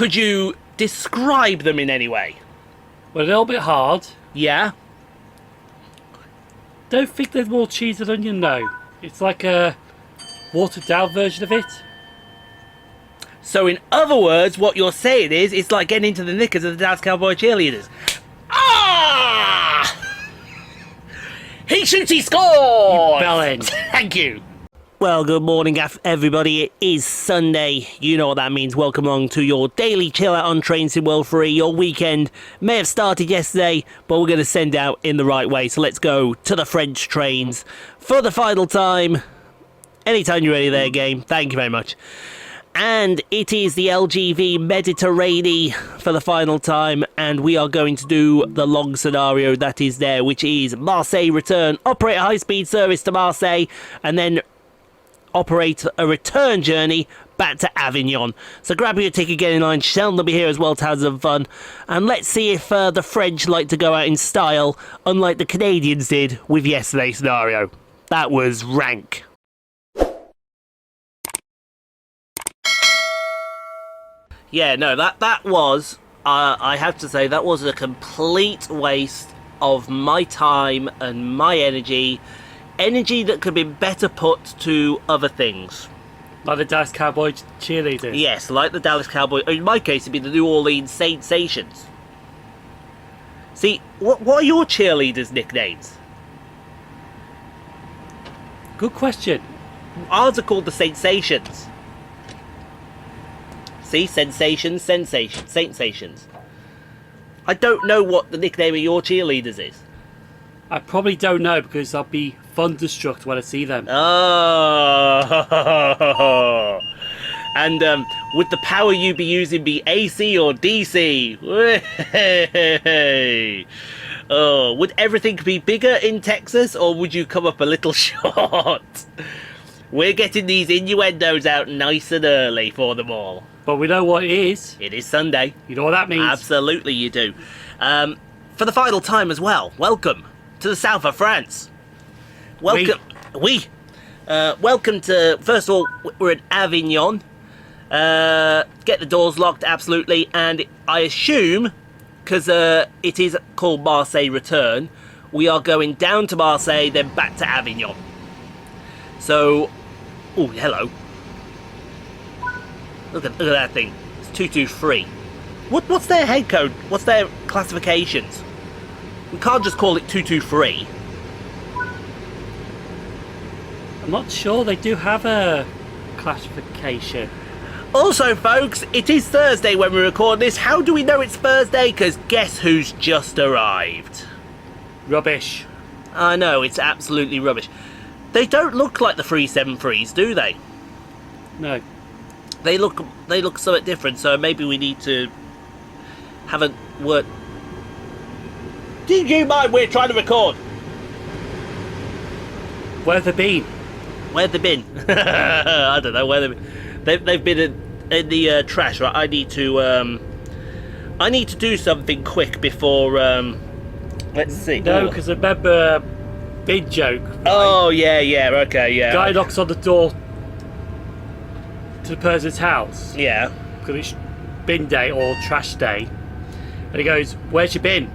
Could you describe them in any way? Well, a little bit hard. Yeah? Don't think there's more cheese than onion, though. It's like a watered down version of it. So in other words, what you're saying is, it's like getting into the knickers of the Dallas Cowboy cheerleaders. Ah! He shoots, he scores! You bellend. Thank you. Well, good morning, everybody. It is Sunday. You know what that means. Welcome along to your daily chill out on Trains in World 3. Your weekend may have started yesterday, but we're going to send out in the right way. So let's go to the French trains for the final time. Anytime you're ready there, game. Thank you very much. And it is the LGV Mediteranee for the final time, and we are going to do the long scenario that is there, which is Marseille Return, operate a high-speed service to Marseille, and then operate a return journey back to Avignon. So grab your ticket, get in line. Sheldon will be here as well to have some fun, and let's see if the French like to go out in style, unlike the Canadians did with yesterday's scenario. That was rank. Yeah, no, that was, I have to say, that was a complete waste of my time and my energy. Energy that could be better put to other things. Like the Dallas Cowboy cheerleaders? Yes, like the Dallas Cowboy. In my case, it'd be the New Orleans St. Sations. See, what are your cheerleaders' nicknames? Good question. Ours are called the Sensations. See, sensations. I don't know what the nickname of your cheerleaders is. I probably don't know because I'll be thunderstruck when I see them. Oh, and would the power you be using be AC or DC? Oh, would everything be bigger in Texas, or would you come up a little short? We're getting these innuendos out nice and early for them all. But we know what it is. It is Sunday. You know what that means. Absolutely you do. For the final time as well, welcome to the south of France. Welcome. Welcome to, first of all, we're in Avignon. Get the doors locked, absolutely. And I assume, because it is called Marseille Return, we are going down to Marseille, then back to Avignon. So, oh, hello. Look at that thing. It's 223. What's their head code? What's their classifications? We can't just call it 223. I'm not sure. They do have a classification. Also, folks, it is Thursday when we record this. How do we know it's Thursday? Because guess who's just arrived? Rubbish. I know, it's absolutely rubbish. They don't look like the 373s, do they? No. They look somewhat different, so maybe we need to have a word. Do you mind? We're trying to record. Where have they been? Where have they been? I don't know where they've been in the trash. Right, I need to do something quick before. Let's see. No, because I remember a bin joke. Right? Oh yeah, okay, yeah. Guy knocks on the door to the person's house. Yeah. Because it's bin day or trash day. And he goes, "Where's your bin?"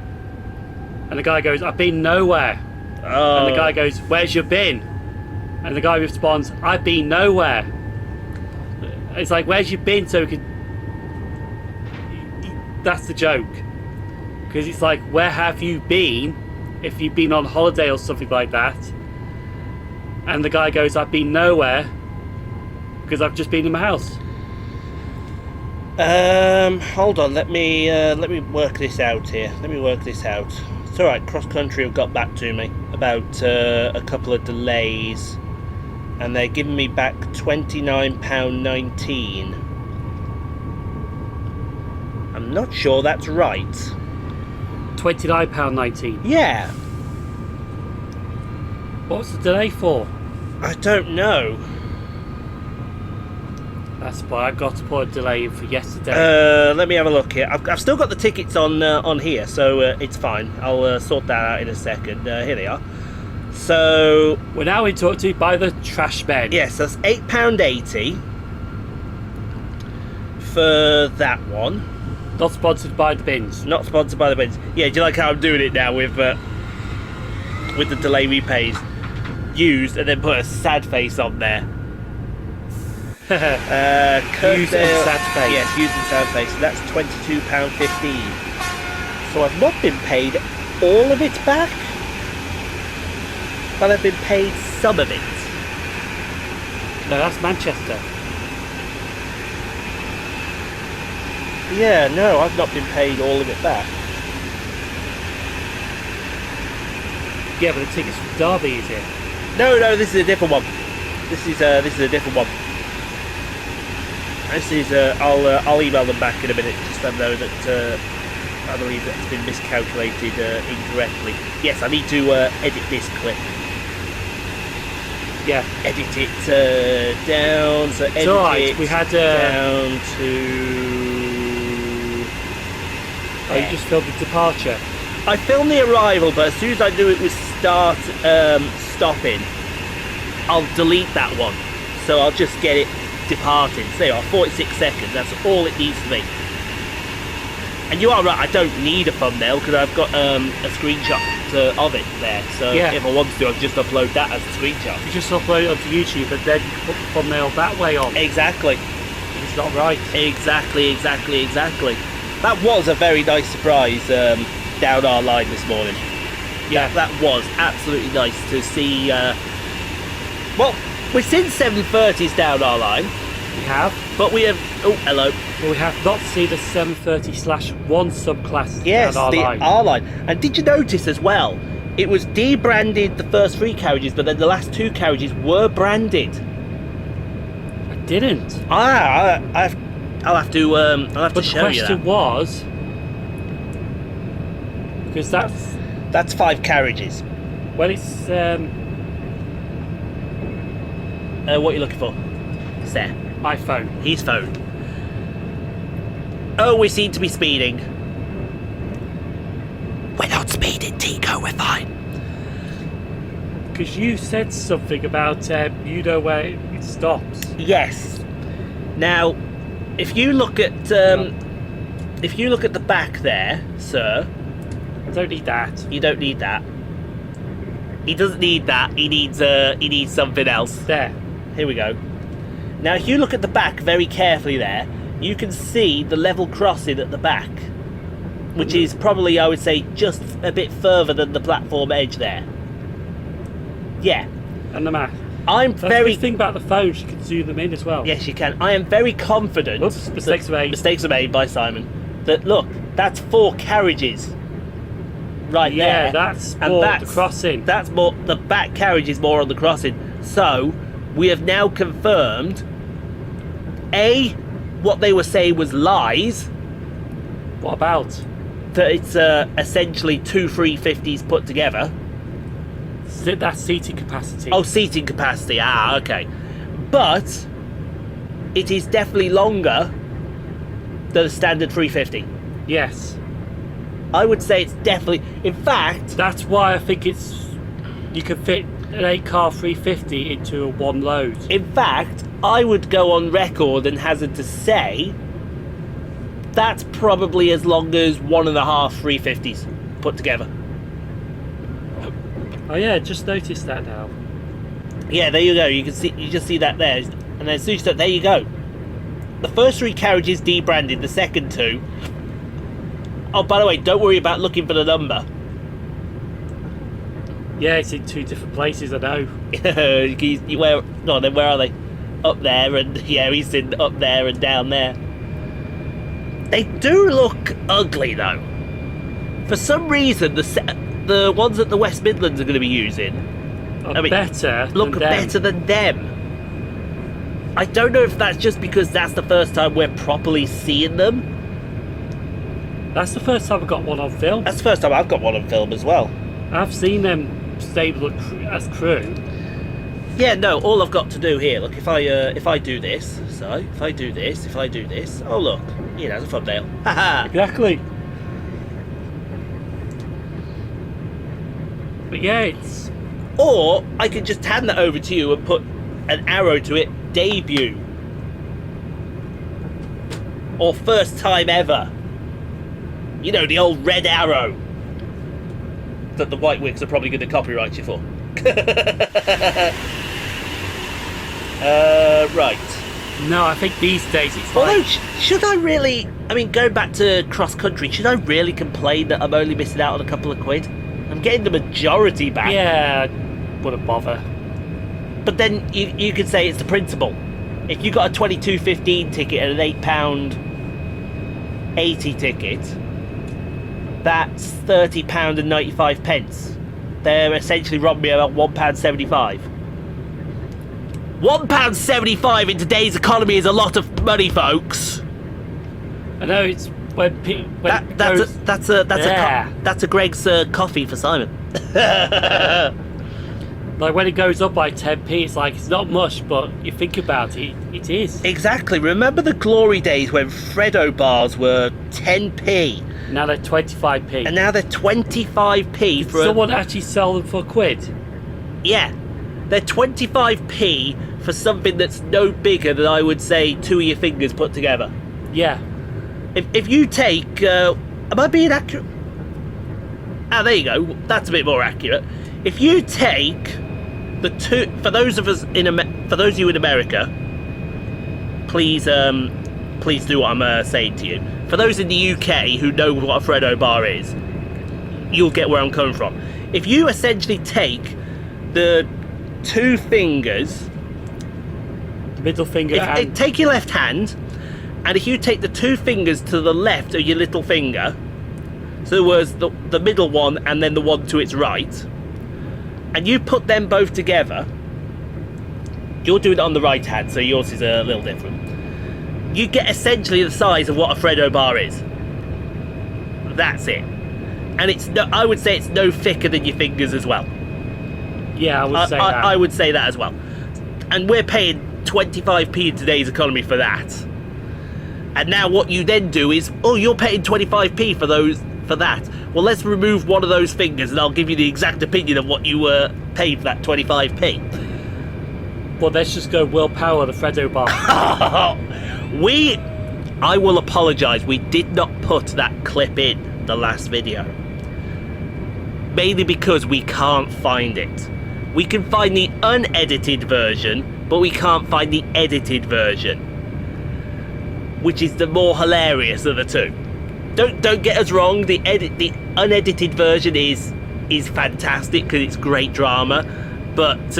And the guy goes, "I've been nowhere." Oh. And the guy goes, "Where's your bin?" And the guy responds, "I've been nowhere." It's like, where's your bin? So we could. That's the joke. Because it's like, where have you been? If you've been on holiday or something like that. And the guy goes, "I've been nowhere. Because I've just been in my house." Hold on, let me work this out here. Let me work this out. It's alright, Cross Country have got back to me about a couple of delays, and they're giving me back £29.19. I'm not sure that's right. £29.19. Yeah. What's the delay for? I don't know. That's why I got to put a delay in for yesterday. Let me have a look here. I've still got the tickets on here, so it's fine. I'll sort that out in a second. Here they are. So we're now in talk to by the trash men. Yes, that's £8.80 for that one. Not sponsored by the bins. Not sponsored by the bins. Yeah, do you like how I'm doing it now with the delay repays? Used and then put a sad face on there. Use and sad face. Yes, used and sad face. And that's £22.15. So I've not been paid all of it back, but I've been paid some of it. No, that's Manchester. Yeah, no, I've not been paid all of it back. Yeah, but the tickets for Derby is it? No, this is a different one. This is a different one. This is I'll email them back in a minute just to know that I believe that it's been miscalculated incorrectly. Yes, I need to edit this clip. Yeah. Edit it down. So edit it We had down to. Oh, you just filmed the departure. I filmed the arrival, but as soon as I do it with stopping, I'll delete that one. So I'll just get it departing. So there you are, 46 seconds. That's all it needs to be. And you are right, I don't need a thumbnail because I've got a screenshot of it there. So yeah. If I want to, I'll just upload that as a screenshot. You just upload it onto YouTube and then you can put the thumbnail that way on. Exactly. It's not right. Exactly. That was a very nice surprise down our line this morning. Yeah, that was absolutely nice to see. Well, we've seen 730s down our line. We have. But we have. Oh, hello. But we have not seen the 730/1 subclass yes, down our line. R line. And did you notice as well? It was debranded the first 3 carriages, but then the last 2 carriages were branded. I didn't. I'll have to show you that. But the question was, because that's 5 carriages. Well, it's what are you looking for? It's there. my phone. His phone. Oh, we seem to be speeding. We're not speeding, Tico. We're fine. Because you said something about you know where it stops. Yes. Now, if you look at the back there, sir. I don't need that. You don't need that. He doesn't need that. He needs something else. There. Here we go. Now, if you look at the back very carefully there, you can see the level crossing at the back, which is probably, I would say, just a bit further than the platform edge there. Yeah. And the map. That's the thing about the phones, you can zoom them in as well. Yes, you can. I am very confident. Oops, mistakes made. Mistakes are made by Simon. That look, that's 4 carriages. Right there. Yeah, that's more the crossing. That's more. The back carriage is more on the crossing. So we have now confirmed. A, what they were saying was lies. What about? That it's essentially 2 350s put together. That's seating capacity. Oh, seating capacity. Ah, okay. But it is definitely longer than a standard 350. Yes. I would say it's definitely. In fact, that's why I think you can fit an 8-car 350 into a one load. In fact, I would go on record and hazard to say that's probably as long as 1.5 350s put together. Oh yeah, just noticed that now. Yeah, there you go. You just see that there, and then as soon as you there you go. The first 3 carriages debranded. The second 2. Oh, by the way, don't worry about looking for the number. Yeah, it's in 2 different places. I know. Where are they? Up there, and yeah, he's in up there and down there. They do look ugly though. For some reason, the ones that the West Midlands are going to be using look better than them. I don't know if that's just because that's the first time we're properly seeing them. That's the first time I've got one on film. That's the first time I've got one on film as well. I've seen them stable as crew. Yeah, no, all I've got to do here, look, if I do this, if I do this, oh look, you know, it's a thumbnail. Haha. Exactly. But yeah, it's... Or I could just hand that over to you and put an arrow to it, debut. or first time ever. You know, the old red arrow that the White Wicks are probably going to copyright you for. Right. No, I think these days it's Although, like... should I really... I mean, going back to cross-country, should I really complain that I'm only missing out on a couple of quid? I'm getting the majority back. Yeah, wouldn't bother. But then you could say it's the principle. If you got a 22.15 ticket and an £8.80 ticket, that's £30.95. They're essentially robbing me about £1.75. £1.75 in today's economy is a lot of money, folks. I know it's when That's a Greg's coffee for Simon. Like when it goes up by 10p, it's like it's not much, but you think about it, it is. Exactly. Remember the glory days when Freddo bars were 10p, Now they're 25p. and now they're 25p Did for someone actually sell them for a quid? Yeah, they're 25p for something that's no bigger than, I would say, two of your fingers put together. Yeah. If you take, am I being accurate? Ah, there you go. That's a bit more accurate. If you take the two, for those of you in America, please do what I'm saying to you. For those in the UK who know what a Freddo bar is, you'll get where I'm coming from. If you essentially take the two fingers, The middle finger and... take your left hand, and if you take the two fingers to the left of your little finger, so there was the middle one and then the one to its right, and you put them both together, you're doing it on the right hand, so yours is a little different. You get essentially the size of what a Freddo bar is. That's it. And I would say it's no thicker than your fingers as well. Yeah, I would say that. I would say that as well. And we're paying 25p in today's economy for that. And now what you then do is, oh, you're paying 25p for that. Well, let's remove one of those fingers and I'll give you the exact opinion of what you were paid for that 25p. Well, let's just go willpower the Freddo bar. I will apologise, we did not put that clip in the last video. Mainly because we can't find it. We can find the unedited version, but we can't find the edited version, which is the more hilarious of the two. Don't get us wrong, the unedited version is fantastic because it's great drama, but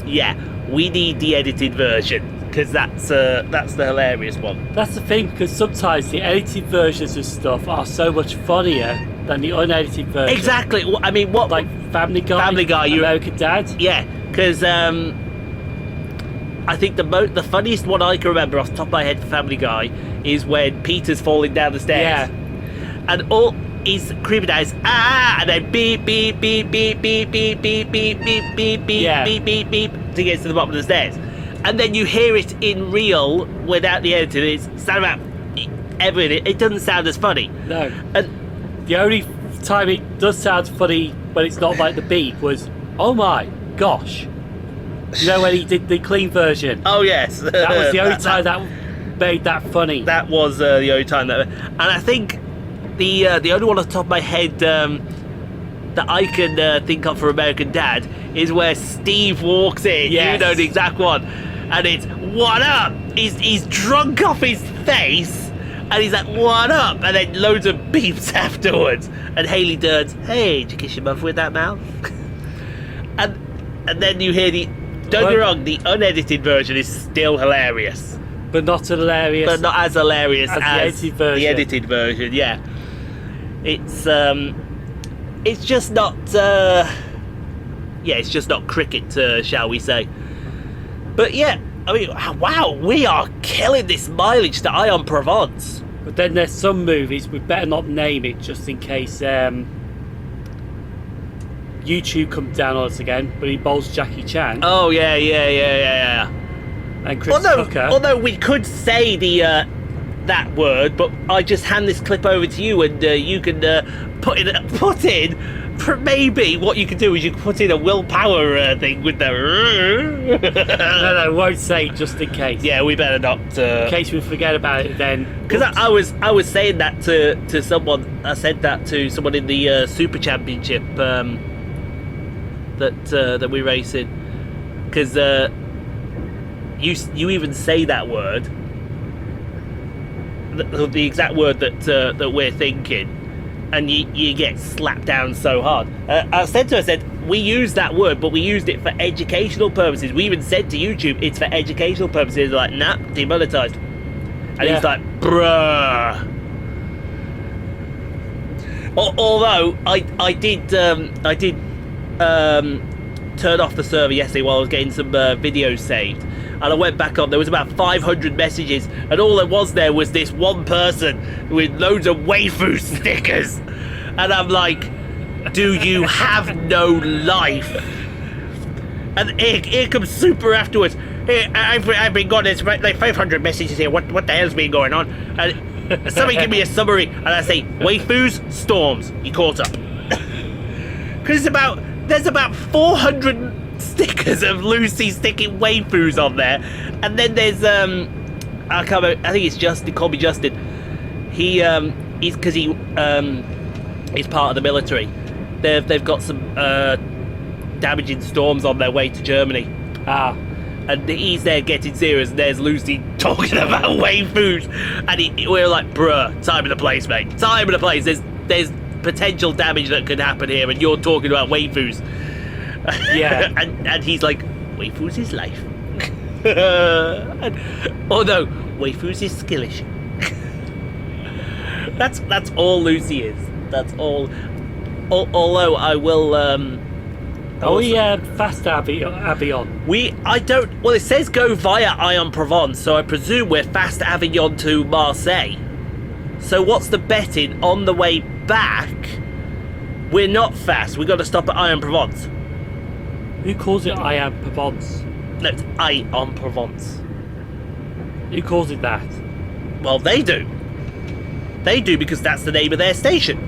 yeah, we need the edited version because that's the hilarious one. That's the thing, because sometimes the edited versions of stuff are so much funnier than the unedited version. Exactly. I mean, what, like Family Guy, American Dad. Yeah, because I think the funniest one I can remember off the top of my head for Family Guy is when Peter's falling down the stairs. Yeah. And all he's creeping out is and then beep beep beep beep beep beep beep beep beep beep beep Yeah. beep beep beep to get to the bottom of the stairs. And then you hear it in real without the editing. It's sound about everything. It doesn't sound as funny. No. And The only time it does sound funny when it's not like the beep was, oh my gosh. You know, when he did the clean version. oh yes, That was the only time that made that funny. That was the only time that, and I think the only one off the top of my head that I can think of for American Dad is where Steve walks in. Yes. You know the exact one, and it's what up. He's drunk off his face, and he's like what up, and then loads of beeps afterwards. And Haley Durden's, hey, did you kiss your mother with that mouth? and then you hear don't get me wrong, the unedited version is still hilarious. But not hilarious. But not as hilarious as the edited version. The edited version, yeah. It's just not it's just not cricket, shall we say. But yeah, I mean, wow, we are killing this mileage to Aix-en-Provence. But then there's some movies, we better not name it just in case YouTube comes down on us again, but he bowls Jackie Chan. Oh yeah. And Chris Tucker. Although we could say that word, but I just hand this clip over to you, and you can put in maybe what you could do is you could put in a willpower thing with the. No, won't say just in case. Yeah, we better not. In case we forget about it, then. Because I was saying that to someone. I said that to someone in the Super Championship that we race in. Because you even say that word, the exact word that we're thinking, and you get slapped down so hard. I said to her, we use that word, but we used it for educational purposes. We even said to YouTube, it's for educational purposes. Like, nah, demonetized. And he's like, bruh. Although I did turn off the server yesterday while I was getting some videos saved, and I went back on. There was about 500 messages, and all there was this one person with loads of waifu stickers, and I'm like, do you have no life? And here comes Super afterwards. Hey, I've been got this like 500 messages here. What the hell's been going on? And somebody give me a summary, and I say waifus, storms. You caught up? Because there's about 400 stickers of Lucy sticking waifus on there, and then there's I can't remember, I think it's Justin. Call me Justin. He's because he's part of the military. They've got some damaging storms on their way to Germany. And he's there getting serious, and there's Lucy talking about waifus, and we're like, bruh, time and a place, mate. Time and a place. There's potential damage that could happen here, and you're talking about waifus. Yeah. and he's like, waifus is life. Oh no, waifus is skillish. That's all Lucy is. That's all. Although I will. Fast Avignon. Well, it says go via Aix-en-Provence, so I presume we're fast Avignon to Marseille. So what's the betting on the way back? We're not fast. We got to stop at Aix-en-Provence. Who calls it Aix-en-Provence? No, it's Aix-en-Provence. Who calls it that? Well, they do. They do, because that's the name of their station.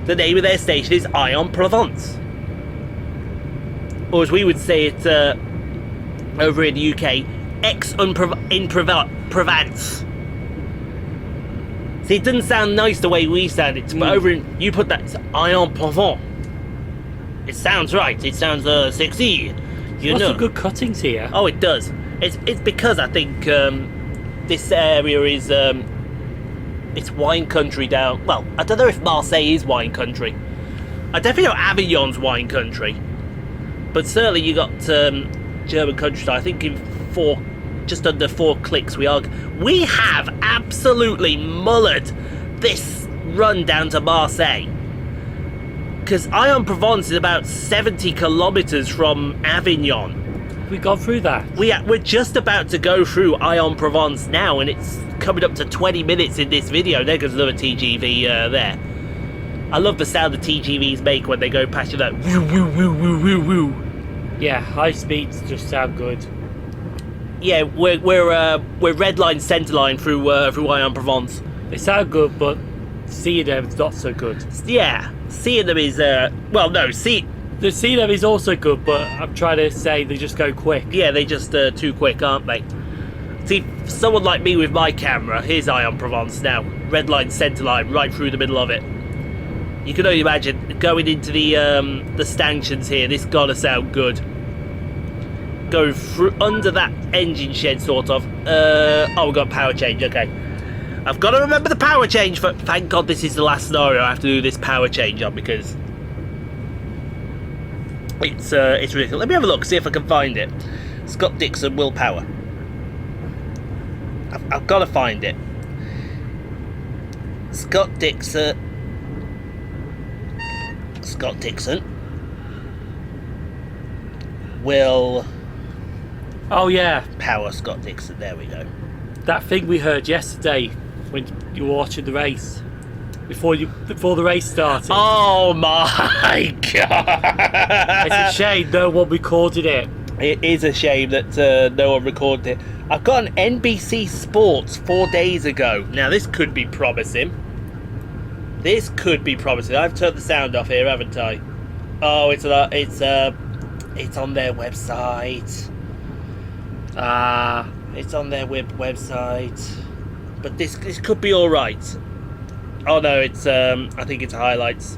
The name of their station is Aix-en-Provence. Or as we would say it over in the UK, Aix-en-Provence. See, it doesn't sound nice the way we sound it, but over in, you put that, it's Aix-en-Provence. It sounds right. It sounds sexy. Lots of good cuttings here. Oh, it does. It's because I think this area is it's wine country down. Well, I don't know if Marseille is wine country. I definitely know Avignon's wine country, but certainly you got German countryside. I think in just under 4 clicks we have absolutely mullered this run down to Marseille. Because Aix-en-Provence is about 70 kilometres from Avignon. We got through that. We're just about to go through Aix-en-Provence now, and it's coming up to 20 minutes in this video. There goes another TGV there. I love the sound the TGVs make when they go past you, like woo woo woo woo woo woo. Yeah, high speeds just sound good. Yeah, we're red line, centre line through Aix-en-Provence. They sound good, but seeing them is not so good. Yeah, seeing them is the seeing them is also good, but I'm trying to say they just go quick. Yeah, they just too quick, aren't they? See, someone like me with my camera, here's Aix-en-Provence now, red line, centre line, right through the middle of it. You can only imagine going into the stanchions here. This gotta sound good. Going through under that engine shed, sort of. We've got power change. Okay, I've got to remember the power change. Thank God this is the last scenario I have to do this power change on, because it's ridiculous. Let me have a look, see if I can find it. Scott Dixon, willpower. I've got to find it. Scott Dixon. Will. Oh yeah, power Scott Dixon. There we go. That thing we heard yesterday when you were watching the race, before the race started. Oh my God! It's a shame no one recorded it. It is a shame that no one recorded it. I've got an NBC Sports 4 days ago. Now this could be promising. This could be promising. I've turned the sound off here, haven't I? Oh, it's on their website. It's on their website. But this could be all right. Oh no, it's I think it's highlights.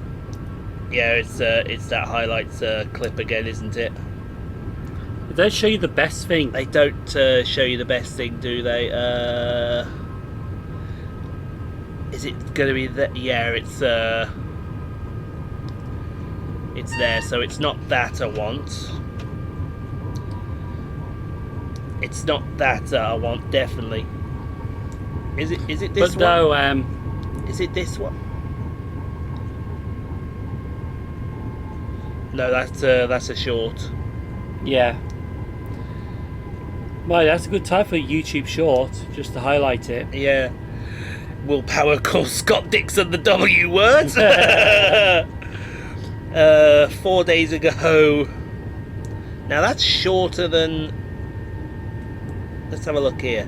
Yeah, it's that highlights clip again, isn't it? They don't show you the best thing. They don't show you the best thing, do they? Is it going to be that? Yeah, it's there, so it's not that I want. It's not that I want, definitely. Is it this but no, one? Is it this one? No, that's a short. Yeah. Well, that's a good time for a YouTube short, just to highlight it. Yeah. Willpower calls Scott Dixon the W word. 4 days ago. Now that's shorter than. Let's have a look here.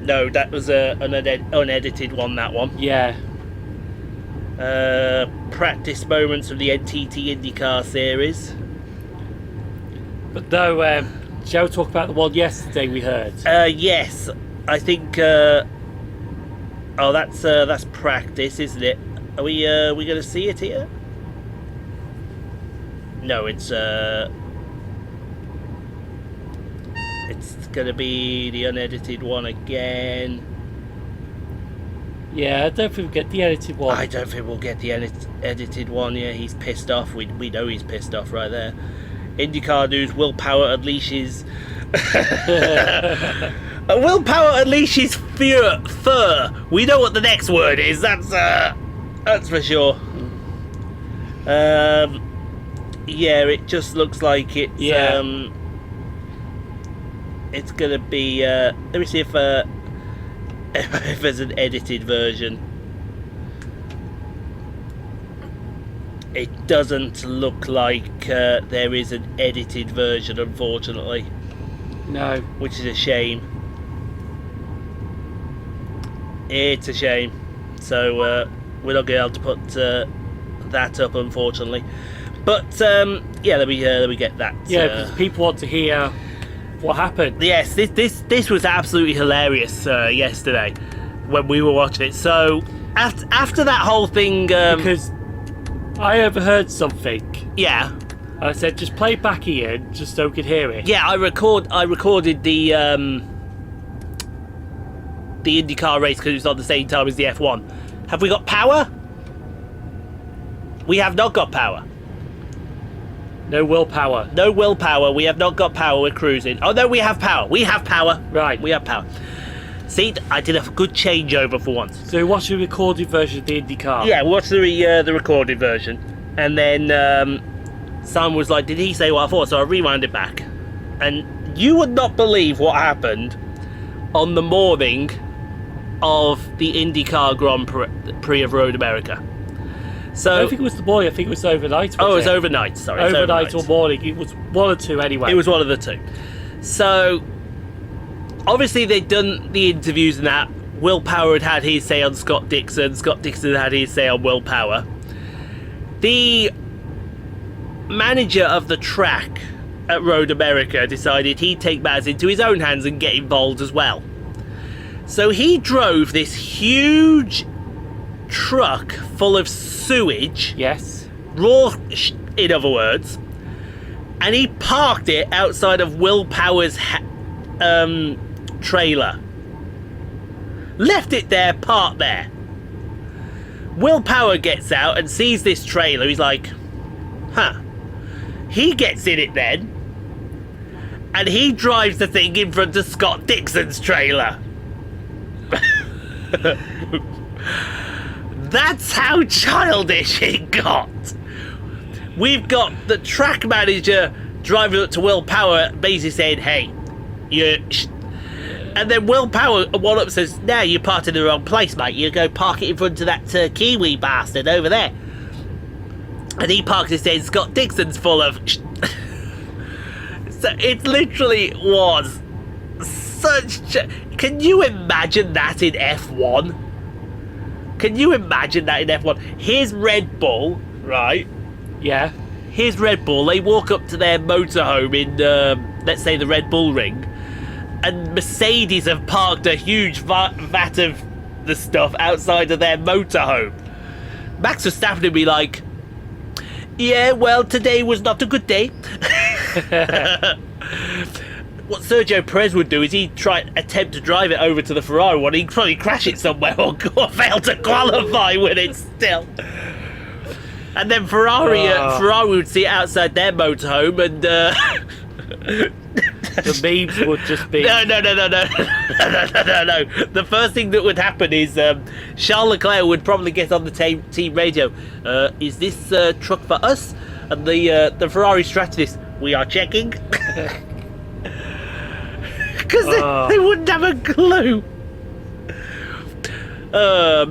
No, that was an unedited one. That one. Yeah. Practice moments of the NTT IndyCar series. But no, shall we talk about the one yesterday we heard? Yes, I think. Oh, that's practice, isn't it? Are we going to see it here? No, it's going to be the unedited one again. Yeah, I don't think we'll get the edited one. I don't think we'll get the edited one. Yeah, he's pissed off. We know he's pissed off right there. IndyCar news: Willpower unleashes. Willpower unleashes fur. We know what the next word is. That's for sure. Yeah, it just looks like it's. Yeah. It's gonna be. Let me see if if there's an edited version. It doesn't look like there is an edited version, unfortunately. No. Which is a shame. It's a shame. So we're not going to be able to put that up, unfortunately. But yeah, let me get that. Yeah, because people want to hear what happened. Yes, this was absolutely hilarious yesterday when we were watching it. So after that whole thing, because I overheard something. Yeah. I said, just play it back Ian, just so we could hear it. Yeah, I recorded the IndyCar race because it was on the same time as the F1. Have we got power? We have not got power. No willpower. No willpower. We have not got power. We're cruising. Oh no, we have power. We have power. Right. We have power. See, I did a good changeover for once. So watch the recorded version of the IndyCar. Yeah, watch the recorded version, and then Simon was like, "Did he say what I thought?" So I rewound it back, and you would not believe what happened on the morning of the IndyCar Grand Prix of Road America. So I don't think it was the morning. I think it was overnight. It was overnight. Sorry, overnight or morning. It was one or two anyway. It was one of the two. So obviously they'd done the interviews and that. Willpower had his say on Scott Dixon. Scott Dixon had his say on Willpower. The manager of the track at Road America decided he'd take matters into his own hands and get involved as well. So he drove this huge truck full of sewage. Yes. Raw, in other words. And he parked it outside of Willpower's trailer. Left it there, parked there. Willpower gets out and sees this trailer. He's like, huh. He gets in it then. And he drives the thing in front of Scott Dixon's trailer. That's how childish it got. We've got the track manager driving up to Willpower, basically saying, hey, and then Willpower one up says, no, you parked in the wrong place, mate. You go park it in front of that Kiwi bastard over there. And he parks it saying Scott Dixon's full of So it literally was Can you imagine that in F1? Can you imagine that in F1? Here's Red Bull, right? Yeah. Here's Red Bull. They walk up to their motorhome in, let's say, the Red Bull Ring, and Mercedes have parked a huge vat of the stuff outside of their motorhome. Max Verstappen would be like, yeah, well, today was not a good day. What Sergio Perez would do is he'd attempt to drive it over to the Ferrari one. He'd probably crash it somewhere or fail to qualify with it still. And then Ferrari would see it outside their motorhome, and the memes would just be no. The first thing that would happen is Charles Leclerc would probably get on the team radio. Is this truck for us? And the Ferrari strategist, we are checking. Because they wouldn't have a clue.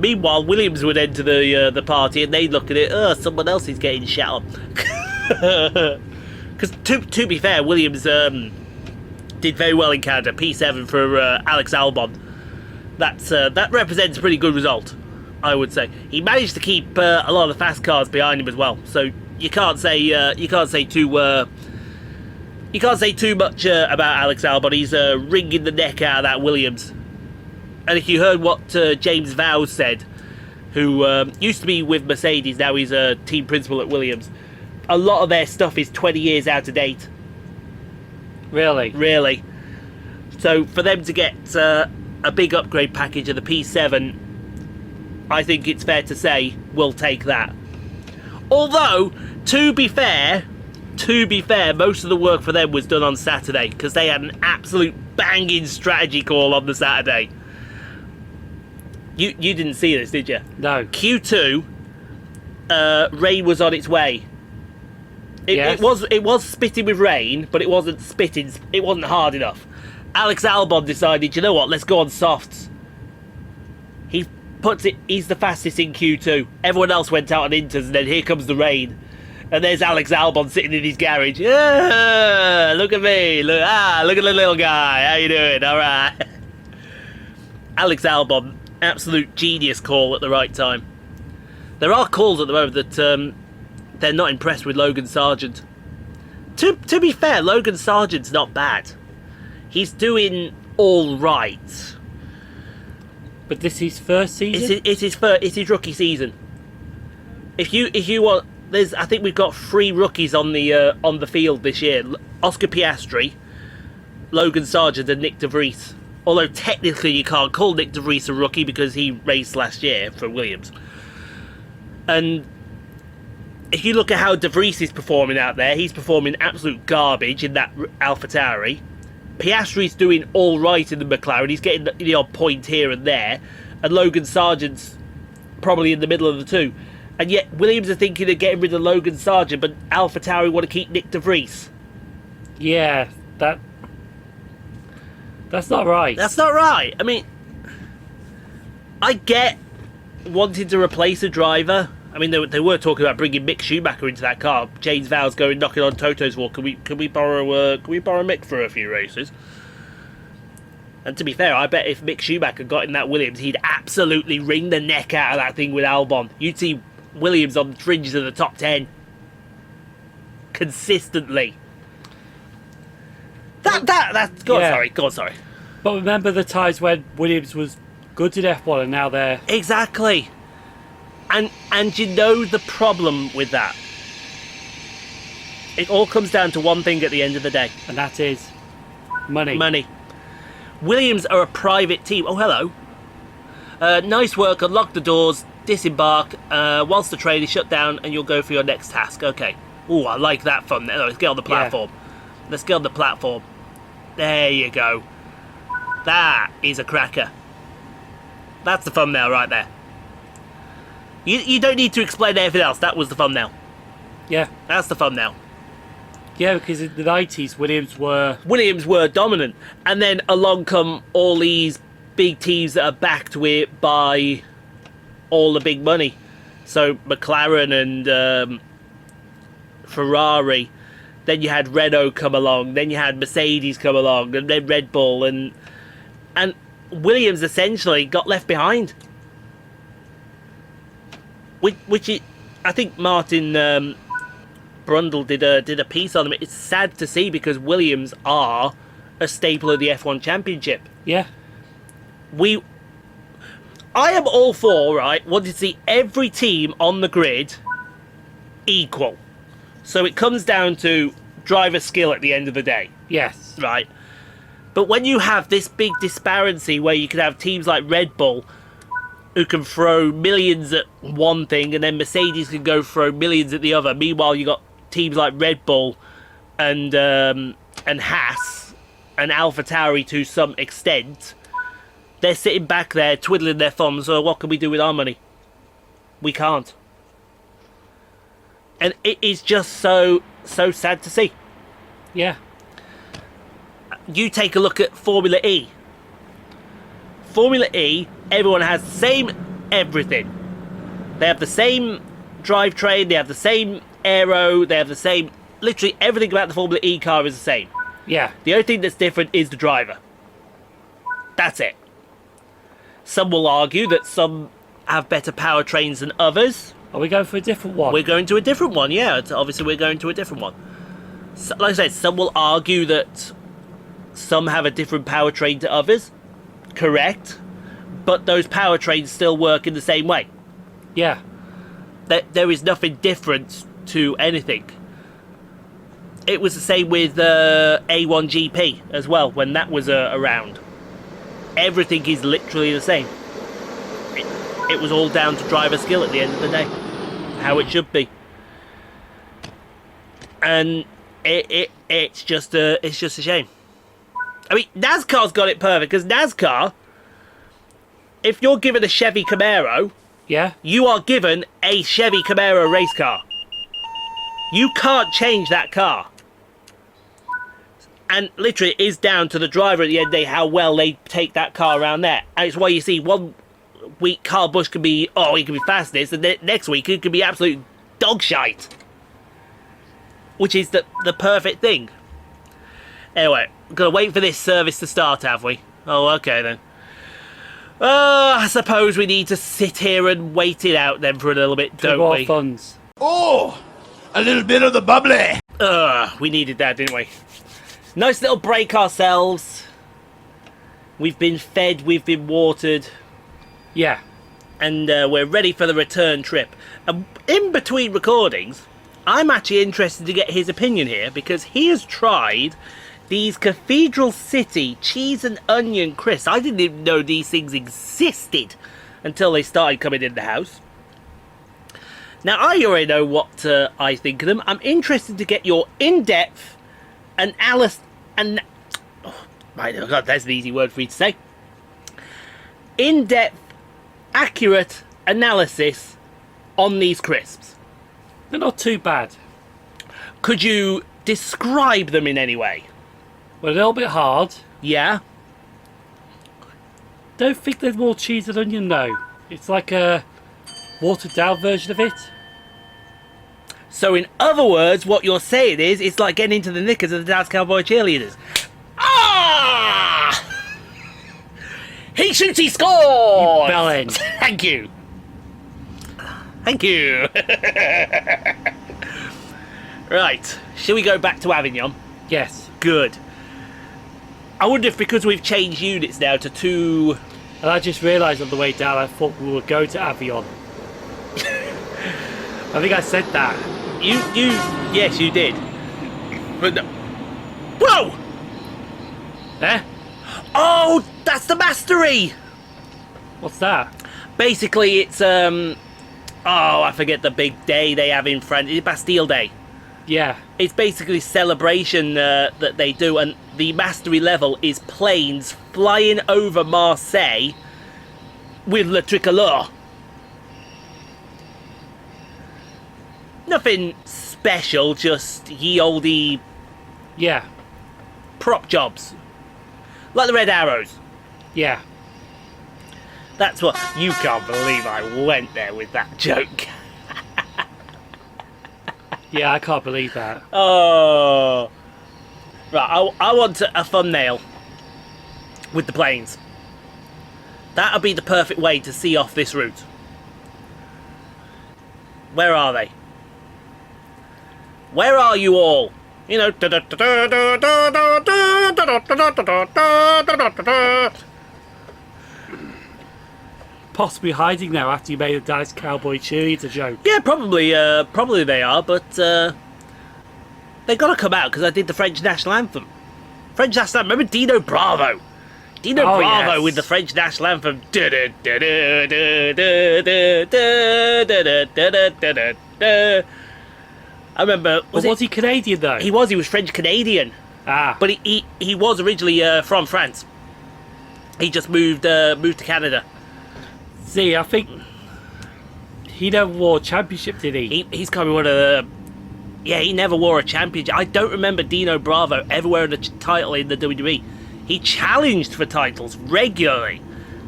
Meanwhile, Williams would enter the party, and they'd look at it. Someone else is getting shat on. Because to be fair, Williams did very well in Canada. P7 for Alex Albon. That represents a pretty good result, I would say. He managed to keep a lot of the fast cars behind him as well. So you can't say too much about Alex Albon. He's wringing the neck out of that Williams. And if you heard what James Vowes said, who used to be with Mercedes, now he's a team principal at Williams, a lot of their stuff is 20 years out of date. Really? So for them to get a big upgrade package of the P7, I think it's fair to say we'll take that. Although, to be fair, most of the work for them was done on Saturday, because they had an absolute banging strategy call on the Saturday. You didn't see this, did you? No. Q2, rain was on its way. Yes. It was spitting with rain, but it wasn't spitting. It wasn't hard enough. Alex Albon decided, you know what? Let's go on softs. He's the fastest in Q2. Everyone else went out on inters, and then here comes the rain. And there's Alex Albon sitting in his garage. Yeah, look at me. Look at the little guy. How you doing? All right. Alex Albon, absolute genius call at the right time. There are calls at the moment that they're not impressed with Logan Sargent. To be fair, Logan Sargent's not bad. He's doing all right. But this is his first season? It's his rookie season. If you want, I think we've got 3 rookies on the field this year: Oscar Piastri, Logan Sargent, and Nick De Vries. Although technically you can't call Nick De Vries a rookie because he raced last year for Williams. And if you look at how De Vries is performing out there, he's performing absolute garbage in that AlphaTauri. Piastri's doing all right in the McLaren. He's getting the odd point here and there. And Logan Sargent's probably in the middle of the two. And yet Williams are thinking of getting rid of Logan Sargent, but AlphaTauri want to keep Nick De Vries. Yeah, that's not right. That's not right. I mean, I get wanting to replace a driver. I mean, they were talking about bringing Mick Schumacher into that car. James Vowes going knocking on Toto's wall. Can we borrow Mick for a few races? And to be fair, I bet if Mick Schumacher got in that Williams, he'd absolutely wring the neck out of that thing with Albon. You'd see Williams on the fringes of the top 10 consistently. Go on, sorry. But remember the times when Williams was good in F1 and now they're... Exactly. And you know the problem with that? It all comes down to one thing at the end of the day. And that is money. Williams are a private team. Oh, hello. Nice work. Unlock the doors. Disembark. Whilst the train is shut down, and you'll go for your next task. Okay. Ooh, I like that fun. Let's get on the platform. Yeah. Let's get on the platform. There you go. That is a cracker. That's the thumbnail right there. You don't need to explain anything else. That was the thumbnail. Yeah. That's the thumbnail. Yeah, because in the 90s, Williams were dominant. And then along come all these big teams that are backed by all the big money. So McLaren and Ferrari. Then you had Renault come along. Then you had Mercedes come along. And then Red Bull. And And Williams essentially got left behind. I think Martin Brundle did a piece on them. It's sad to see because Williams are a staple of the F1 Championship. Yeah. I am all for, right, wanting to see every team on the grid equal. So it comes down to driver skill at the end of the day. Yes. Right. But when you have this big disparity where you can have teams like Red Bull who can throw millions at one thing and then Mercedes can go throw millions at the other. Meanwhile, you got teams like Red Bull and Haas and AlphaTauri to some extent. They're sitting back there twiddling their thumbs. So what can we do with our money? We can't. And it is just so sad to see. Yeah. You take a look at Formula E. Formula E, everyone has the same everything. They have the same drivetrain, they have the same aero, they have the same... Literally everything about the Formula E car is the same. Yeah. The only thing that's different is the driver. That's it. Some will argue that some have better powertrains than others. Are we going for a different one? We're going to a different one, yeah. Obviously, we're going to a different one. So, like I said, some will argue that some have a different powertrain to others. Correct. But those powertrains still work in the same way. Yeah. There is nothing different to anything. It was the same with A1GP as well, when that was around. Everything is literally the same. It was all down to driver skill at the end of the day. How it should be. And it's just a shame. I mean, NASCAR's got it perfect, because NASCAR, if you're given a Chevy Camaro, Yeah. you are given a Chevy Camaro race car. You can't change that car. And literally, it is down to the driver at the end of the day how well they take that car around there. And it's why you see one week Carl Busch can be, he can be fastest, and then next week it could be absolute dog shite. Which is the perfect thing. Anyway, we're going to wait for this service to start, have we? Oh, okay then. I suppose we need to sit here and wait it out then for a little bit, don't we? Funds. Oh, a little bit of the bubbly. We needed that, didn't we? Nice little break ourselves. We've been fed, we've been watered, Yeah. and we're ready for the return trip. And in between recordings, I'm actually interested to get his opinion here, because he has tried these Cathedral City cheese and onion crisps. I didn't even know these things existed until they started coming in the house. Now, I already know what I think of them. I'm interested to get your in-depth analysis. Oh my God, that's an easy word for me to say. In-depth, accurate analysis on these crisps. They're not too bad. Could you describe them in any way? Well, a little bit hard. Yeah? Don't think there's more cheese than onion, though. It's like a watered down version of it. So in other words, what you're saying is, it's like getting into the knickers of the Dallas Cowboy cheerleaders. Ah! He shoots, he scores! You bellend. Thank you. Thank you. Right, shall we go back to Avignon? Yes. Good. I wonder if because we've changed units now to 2... And I just realised on the way down, I thought we would go to Avignon. I think I said that. Yes, you did. But no. Whoa! Eh? Oh, that's the mastery! What's that? Basically, it's, I forget the big day they have in France. It's Bastille Day. Yeah. It's basically celebration that they do, and the mastery level is planes flying over Marseille with Le Tricolore. Nothing special, just ye olde Yeah. prop jobs. Like the Red Arrows. Yeah. That's what... You can't believe I went there with that joke. Yeah, I can't believe that. Oh. Right, I want a thumbnail with the planes. That would be the perfect way to see off this route. Where are they? Where are you all? You know. Possibly hiding now after you made a Dallas Cowboy cheerleader joke. Yeah, probably they are, but they got to come out because I did the French national anthem. French national anthem. Remember Dino Bravo? Dino Bravo yes. with the French national anthem. I remember. Was he Canadian though? He was French Canadian. Ah. But he was originally from France. He just moved to Canada. See, I think he never wore a championship, did he? He's kind of one of the... Yeah, he never wore a championship. I don't remember Dino Bravo ever wearing a title in the WWE. He challenged for titles regularly,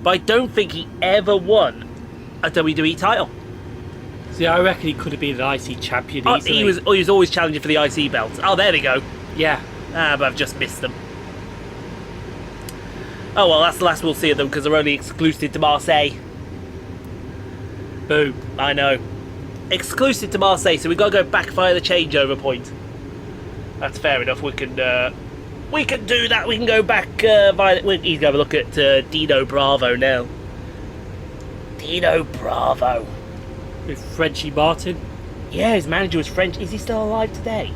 but I don't think he ever won a WWE title. See, I reckon he could have been an IC champion easily. He was always challenging for the IC belt. Oh, there we go. Yeah. But I've just missed them. Oh well, that's the last we'll see of them because they're only exclusive to Marseille. Boom. I know. Exclusive to Marseille, so we've got to go back via the changeover point. That's fair enough. We can do that. We can go back via... He's going to look at Dino Bravo now. Dino Bravo. With Frenchie Martin. Yeah, his manager was French. Is he still alive today?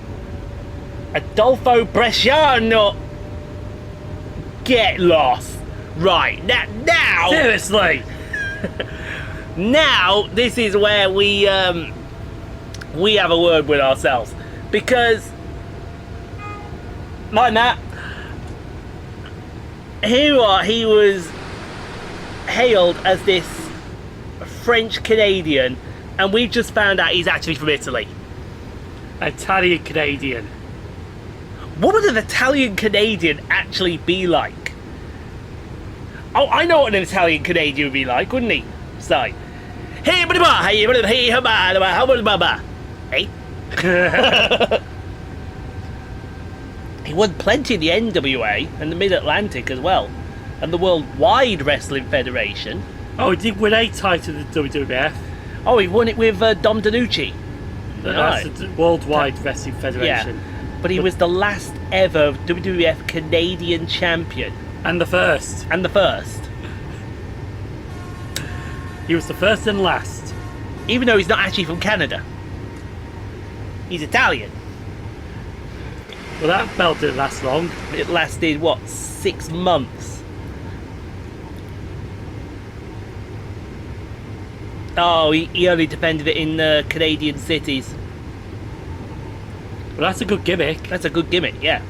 Adolfo Bresciano. Get lost. Right, now... Seriously. Now, this is where we have a word with ourselves. Because... Mind that. He was hailed as this French-Canadian, and we've just found out he's actually from Italy. Italian-Canadian. What would an Italian-Canadian actually be like? Oh, I know what an Italian-Canadian would be like, wouldn't he? So, hey, he won plenty in the NWA and the Mid-Atlantic as well, and the Worldwide Wrestling Federation. Oh, he did win a title in the WWF. Oh, he won it with Dom DiNucci. That's the Worldwide Wrestling Federation. Yeah, but he was the last ever WWF Canadian champion. And the first. He was the first and last. Even though he's not actually from Canada. He's Italian. Well, that belt didn't last long. It lasted, what, 6 months? Oh, he only defended it in Canadian cities. Well, that's a good gimmick. That's a good gimmick, yeah.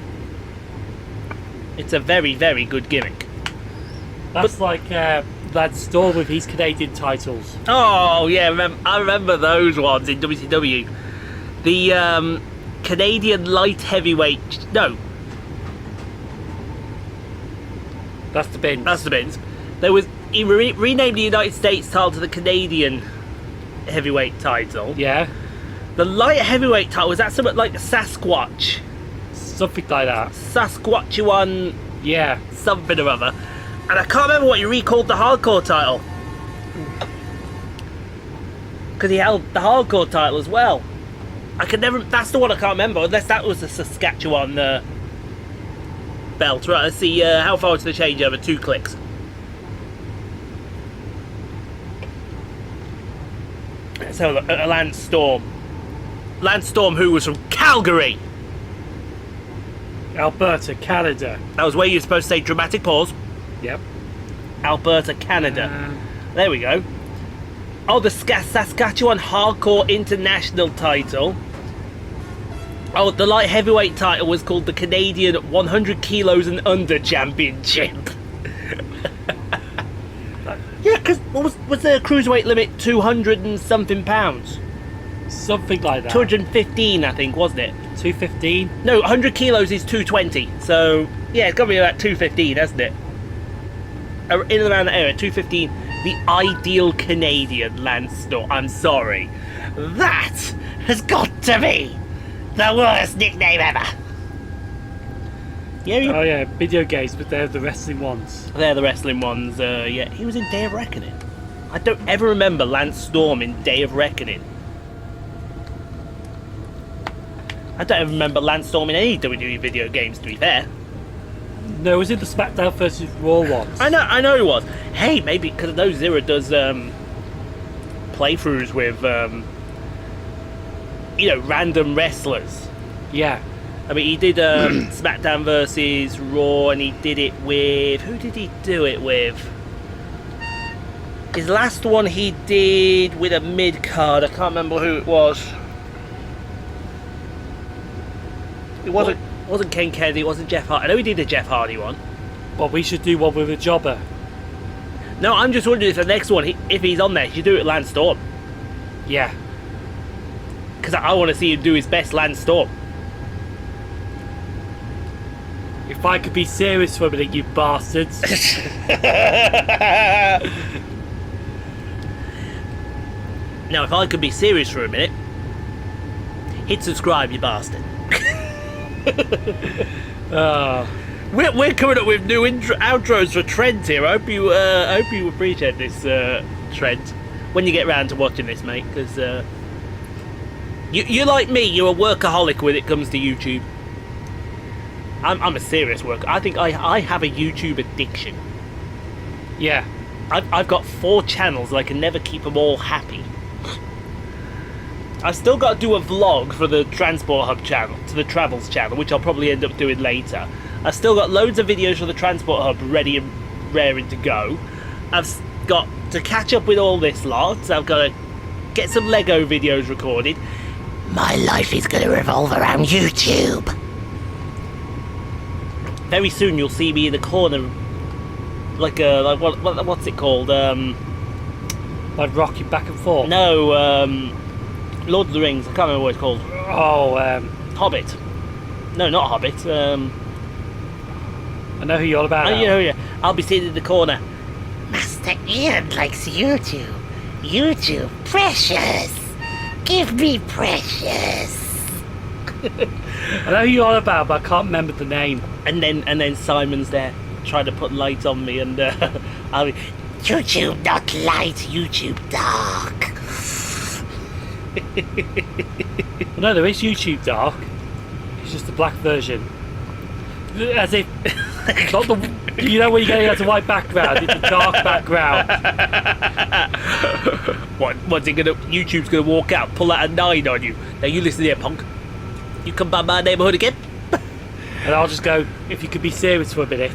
It's a very, very good gimmick. That's like Lance Storm with his Canadian titles. Oh, yeah, I remember those ones in WCW. The Canadian light heavyweight... No. That's the bins. That's the bins. There was... He renamed the United States title to the Canadian heavyweight title. Yeah. The light heavyweight title, was that something like Sasquatch? Something like that. Sasquatchuan... Yeah. Something or other. And I can't remember what he recalled the hardcore title. Because he held the hardcore title as well. I could never... That's the one I can't remember, unless that was the Saskatchewan belt. Right, let's see how far to the changeover. 2 clicks. So, Lance Storm. Lance Storm, who was from Calgary. Alberta, Canada. That was where you were supposed to say dramatic pause. Yep. Alberta, Canada. There we go. Oh, the Saskatchewan Hardcore International title. Oh, the light heavyweight title was called the Canadian 100 Kilos and Under Championship. Yeah, because was the cruiserweight limit 200 and something pounds? Something like that. 215, I think, wasn't it? 215? No, 100 kilos is 220. So, yeah, it's got to be about 215, hasn't it? In and around that area, 215. The ideal Canadian Lance Storm. I'm sorry. That has got to be the worst nickname ever. Yeah, Oh yeah, video games, but they're the wrestling ones. they're the wrestling ones. Yeah, he was in Day of Reckoning. I don't ever remember Lance Storm in Day of Reckoning. I don't ever remember Lance Storm in any WWE video games, to be fair. No, it was in the SmackDown versus Raw ones. I know it was. Hey, maybe because I know Zero does playthroughs with random wrestlers. Yeah. I mean, he did SmackDown versus Raw, and he did it with... Who did he do it with? His last one he did with a mid-card. I can't remember who it was. It wasn't Ken Kennedy, it wasn't Jeff Hardy. I know he did a Jeff Hardy one. But we should do one with a jobber. No, I'm just wondering if the next one, if he's on there, he should do it with Lance Storm. Yeah. Because I want to see him do his best Lance Storm. If I could be serious for a minute, you bastards. Now, if I could be serious for a minute, hit subscribe, you bastard. We're coming up with new outros for Trent here. I hope you appreciate this, Trent, when you get round to watching this, mate. Because you're like me, you're a workaholic when it comes to YouTube. I'm a serious worker. I think I have a YouTube addiction. Yeah. I've got 4 channels and I can never keep them all happy. I've still got to do a vlog for the Transport Hub channel, to the Travels channel, which I'll probably end up doing later. I've still got loads of videos for the Transport Hub ready and raring to go. I've got to catch up with all this lot. I've got to get some Lego videos recorded. My life is going to revolve around YouTube. Very soon you'll see me in the corner, like what's it called? Like rocking back and forth. No, Lord of the Rings. I can't remember what it's called. Oh, Hobbit. No, not Hobbit. I know who you're all about. Yeah. I'll be sitting in the corner. Master Ian likes YouTube. YouTube, precious. Give me precious. I know who you're all about, but I can't remember the name. And then Simon's there, trying to put light on me, and I'll be YouTube not light, YouTube dark. No, there is YouTube Dark. It's just the black version. As if not the when you get a white background, it's a dark background. What's it gonna? YouTube's gonna walk out, pull out a 9 on you. Now you listen here, punk. You come by my neighbourhood again? And I'll just go, if you could be serious for a minute.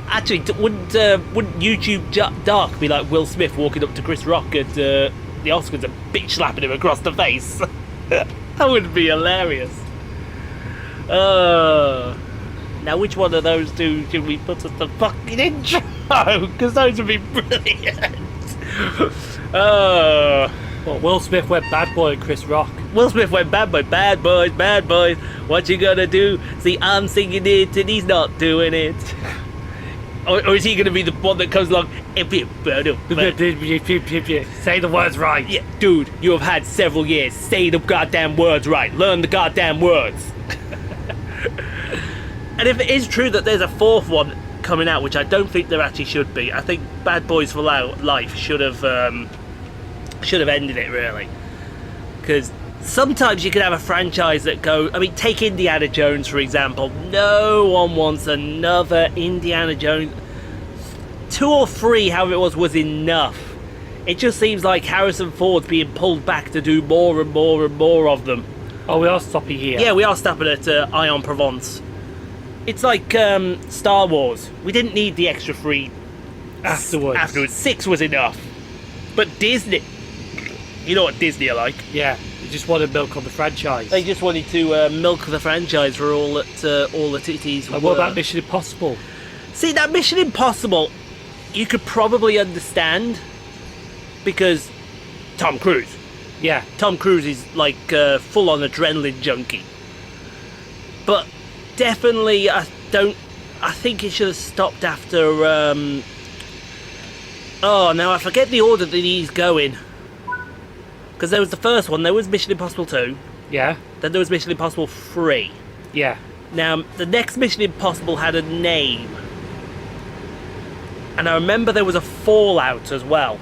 Actually, wouldn't YouTube Dark be like Will Smith walking up to Chris Rock at the Oscars and bitch slapping him across the face? That would be hilarious. Now, which one of those two should we put as the fucking intro? Because those would be brilliant. Well, Will Smith went bad boy and Chris Rock. Will Smith went bad boy, bad boys, bad boys. What you gonna do? See, I'm singing it and he's not doing it. Or is he gonna be the one that comes along? Say the words right. Yeah, dude, you have had several years. Say the goddamn words right. Learn the goddamn words. And if it is true that there's a 4th one coming out, which I don't think there actually should be, I think Bad Boys for Life should have ended it, really. Because sometimes you can have a franchise that take Indiana Jones, for example. No one wants another Indiana Jones. 2 or 3, however it was enough. It just seems like Harrison Ford's being pulled back to do more and more and more of them. Oh, we are stopping here. Yeah, we are stopping at Aix-en-Provence. It's like Star Wars. We didn't need the extra 3 afterwards. 6 was enough. But Disney... You know what Disney are like. Yeah, they just wanted milk on the franchise. They just wanted to milk the franchise for all that it is. And what about Mission Impossible? See, that Mission Impossible, you could probably understand, because Tom Cruise. Yeah. Tom Cruise is like full-on adrenaline junkie. But definitely, I think it should have stopped after... now I forget the order that he's going. Because there was the first one, there was Mission Impossible 2. Yeah. Then there was Mission Impossible 3. Yeah. Now, the next Mission Impossible had a name. And I remember there was a Fallout as well.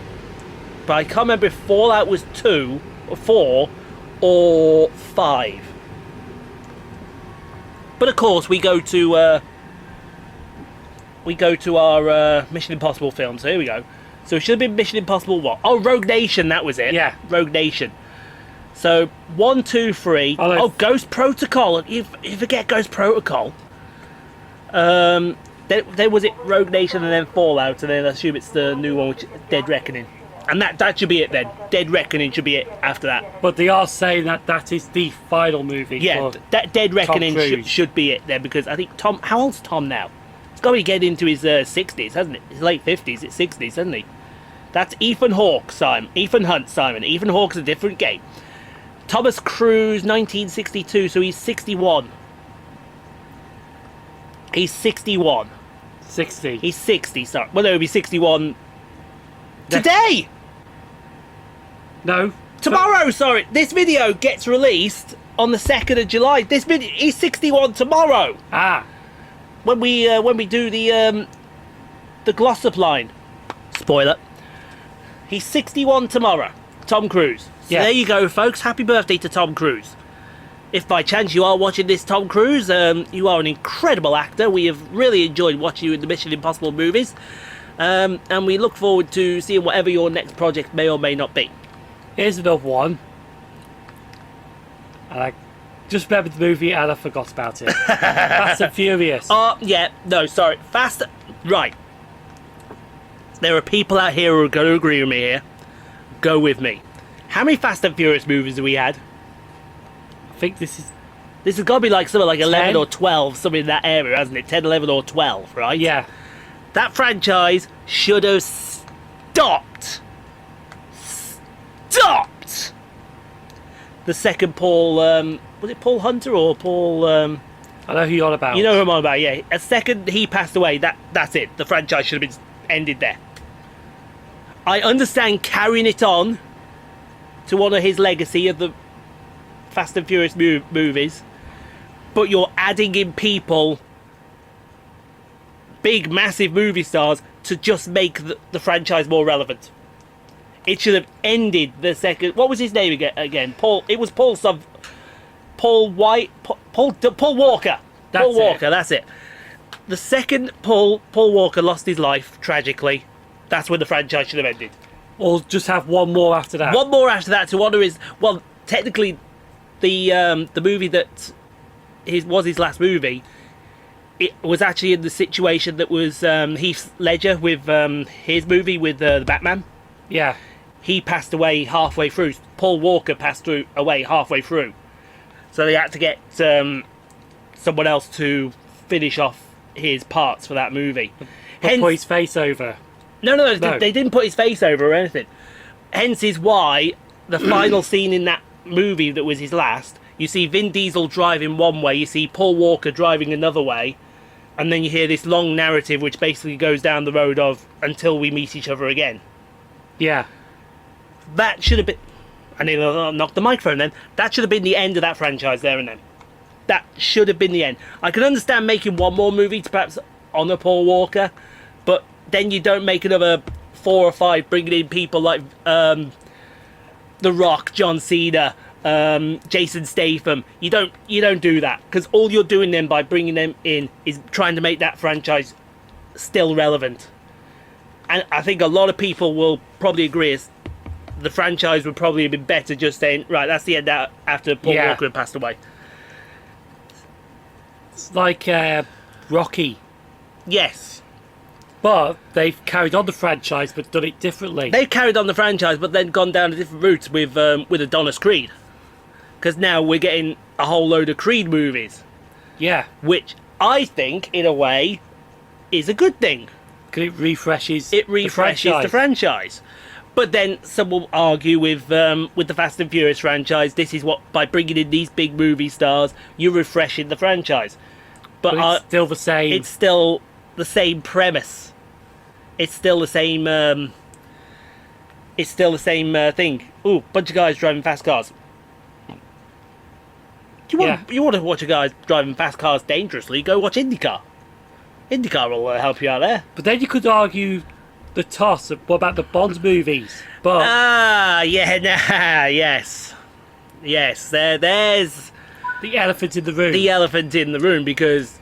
But I can't remember if Fallout was 2 or 4 or 5. But of course, we go to our Mission Impossible films. Here we go. So it should have been Mission Impossible what? Oh, Rogue Nation, that was it. Yeah. Rogue Nation. So 1, 2, 3. Oh, Ghost Protocol. You forget Ghost Protocol. Then was it Rogue Nation and then Fallout, and then I assume it's the new one, which is Dead Reckoning. And that should be it then. Dead Reckoning should be it after that. But they are saying that is the final movie. Yeah, for that Dead Reckoning should be it then, because I think Tom... How old's Tom now? He's got to get into his 60s, hasn't it? His late 50s, it's 60s, hasn't he? That's Ethan Hawke, Simon. Ethan Hunt, Simon. Ethan Hawke's a different game. Thomas Cruise, 1962, so he's 61. He's 61. 60. He's 60, sorry. Well, no, he'll be 61 today! No. Tomorrow, sorry. This video gets released on the 2nd of July. This video, he's 61 tomorrow. Ah. When we do the Glossop line. Spoiler. He's 61 tomorrow. Tom Cruise. So there you go, folks. Happy birthday to Tom Cruise. If by chance you are watching this, Tom Cruise, you are an incredible actor. We have really enjoyed watching you in the Mission Impossible movies. And we look forward to seeing whatever your next project may or may not be. Here's another one. And I just remembered the movie and I forgot about it. Fast and Furious. Oh, yeah. No, sorry. Fast... Right. There are people out here who are going to agree with me here. Go with me. How many Fast and Furious movies have we had? I think this has got to be like something like 11 10? or 12, something in that area, hasn't it? 10, 11 or 12, right? Yeah. That franchise should have stopped. Stopped! The second Paul, was it Paul Hunter or Paul... I know who you're on about. You know who I'm on about, yeah. A second he passed away, that's it. The franchise should have been ended there. I understand carrying it on to honour his legacy of the Fast and Furious movies, but you're adding in people, big, massive movie stars, to just make the franchise more relevant. It should have ended the second... What was his name again? Paul... It was Paul White... Paul Walker. Paul Walker, that's it. The second Paul Walker lost his life, tragically, that's when the franchise should have ended. Or just have one more after that. One more after that to honour his... Well, technically, the movie that was his last movie, it was actually in the situation that was Heath Ledger with his movie with the Batman. Yeah. He passed away halfway through. Paul Walker passed away halfway through. So they had to get someone else to finish off his parts for that movie. But put his face over. No, they didn't put his face over or anything. Hence is why the final scene in that movie that was his last, you see Vin Diesel driving one way, you see Paul Walker driving another way, and then you hear this long narrative which basically goes down the road of until we meet each other again. Yeah. That should have been... I need to knock the microphone then. That should have been the end of that franchise there and then. That should have been the end. I can understand making one more movie to perhaps honour Paul Walker, but then you don't make another 4 or 5 bringing in people like The Rock, John Cena, Jason Statham. You don't do that, because all you're doing then by bringing them in is trying to make that franchise still relevant. And I think a lot of people will probably agree the franchise would probably have been better just saying, right, that's the end after Paul Walker had passed away. It's like Rocky. Yes. But they've carried on the franchise but done it differently. They've carried on the franchise but then gone down a different route with Adonis Creed. Because now we're getting a whole load of Creed movies. Yeah. Which I think, in a way, is a good thing. Because it refreshes the franchise. But then some will argue with the Fast and Furious franchise, this is what, by bringing in these big movie stars, you're refreshing the franchise. But it's still the same. It's still the same premise. It's still the same. Thing. Ooh, bunch of guys driving fast cars. You want to watch a guy driving fast cars dangerously? Go watch IndyCar. IndyCar will help you out there. But then you could argue the toss of what about the Bond movies? But yes. There's the elephant in the room. the elephant in the room, because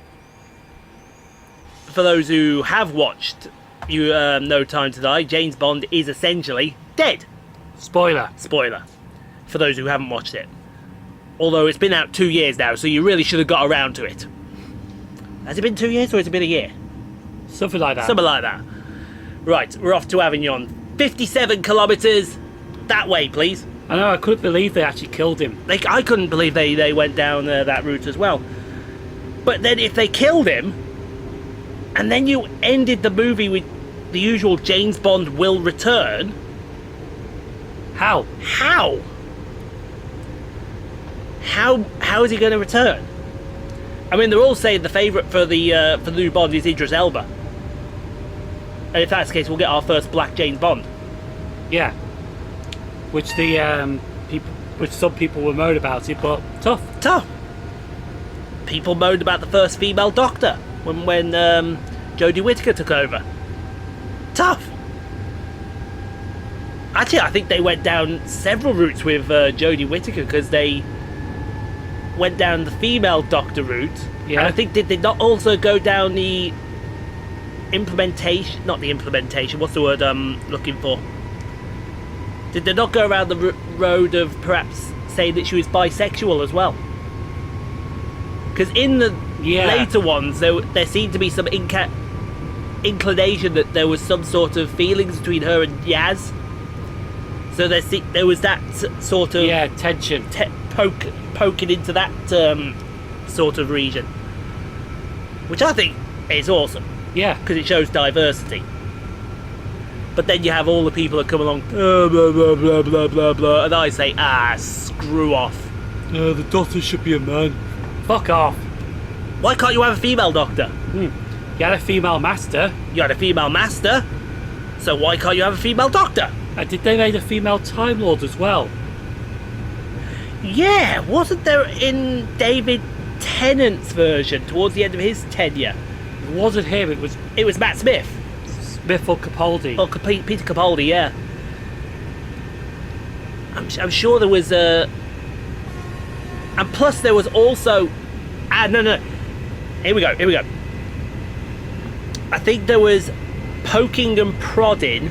for those who have watched No Time to Die, James Bond is essentially dead. Spoiler. Spoiler for those who haven't watched it. Although it's been out 2 years now, so you really should have got around to it. Has it been 2 years or has it been a year? Something like that. Something like that. Right, we're off to Avignon. 57 kilometres that way, please. I know, I couldn't believe they actually killed him. I couldn't believe they went down that route as well. But then if they killed him, and then you ended the movie with the usual James Bond will return... How? How is he going to return? I mean, they're all saying the favourite for the new Bond is Idris Elba. And if that's the case, we'll get our first black James Bond. Yeah. Which some people were moan about it, but tough. People moaned about the first female Doctor when Jodie Whittaker took over. Tough. Actually, I think they went down several routes with Jodie Whittaker, because they went down the female Doctor route. Yeah. And I think, did they not also go down the implementation? Not the implementation. What's the word I'm looking for? Did they not go around the road of perhaps saying that she was bisexual as well? Because in the later ones, there seemed to be some inclination that there was some sort of feelings between her and Yaz. So there was that sort of tension, poking into that sort of region, which I think is awesome. Yeah, because it shows diversity. But then you have all the people that come along, blah blah blah blah blah blah blah, and I say, screw off. The Doctor should be a man. Fuck off. Why can't you have a female Doctor? You had a female Master. You had a female Master. So why can't you have a female Doctor? And did they make a female Time Lord as well? Yeah, wasn't there in David Tennant's version towards the end of his tenure? It wasn't him. It was Matt Smith. Smith or Capaldi. Or Peter Capaldi, yeah. I'm sure there was a... And plus there was also... no. Here we go. I think there was poking and prodding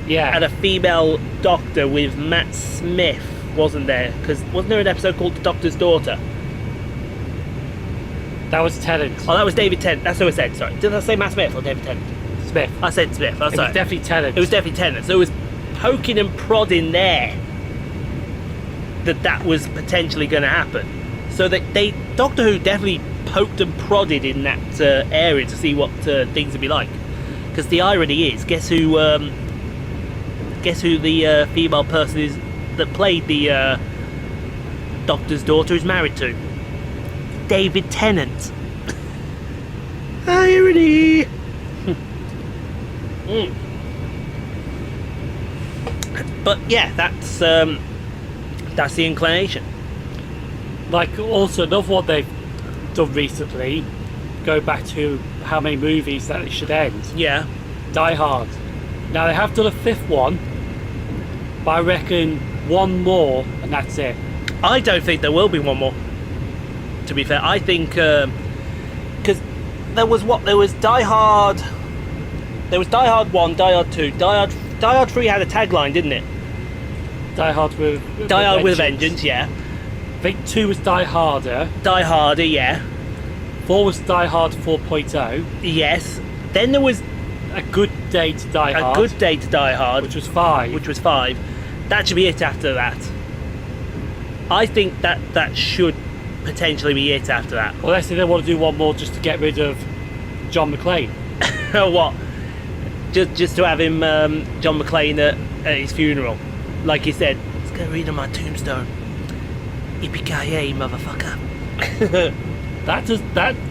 at a female Doctor with Matt Smith, wasn't there? Because wasn't there an episode called The Doctor's Daughter? That was Tennant. Oh, that was David Tennant. That's what I said, sorry. Did I say Matt Smith or David Tennant? Smith. I said Smith. It was definitely Tennant. It was definitely Tennant. So it was poking and prodding there that was potentially going to happen. So that Doctor Who definitely poked and prodded in that area to see what things would be like. Because the irony is, guess who the female person is that played the Doctor's daughter is married to? David Tennant. Irony. But yeah, that's the inclination. Like, also another one they've done recently, go back to how many movies that it should end. Yeah. Die Hard. Now they have done a fifth one, but I reckon one more and that's it. I don't think there will be one more, to be fair. I think because there was Die Hard 1, Die Hard 2, Die Hard 3 had a tagline, didn't it? Die Hard with Vengeance, yeah. I think 2 was Die Harder. Die Harder, yeah. 4 was Die Hard 4.0. Yes. Then there was A Good Day to Die Hard. A Good Day to Die Hard, which was 5. That should be it after that. I think that should potentially be it after that. Unless they want to do one more just to get rid of John McClane. What? Just to have him, John McClane, at his funeral. Like he said, let's go read on my tombstone. Yippee-ki-yay, motherfucker.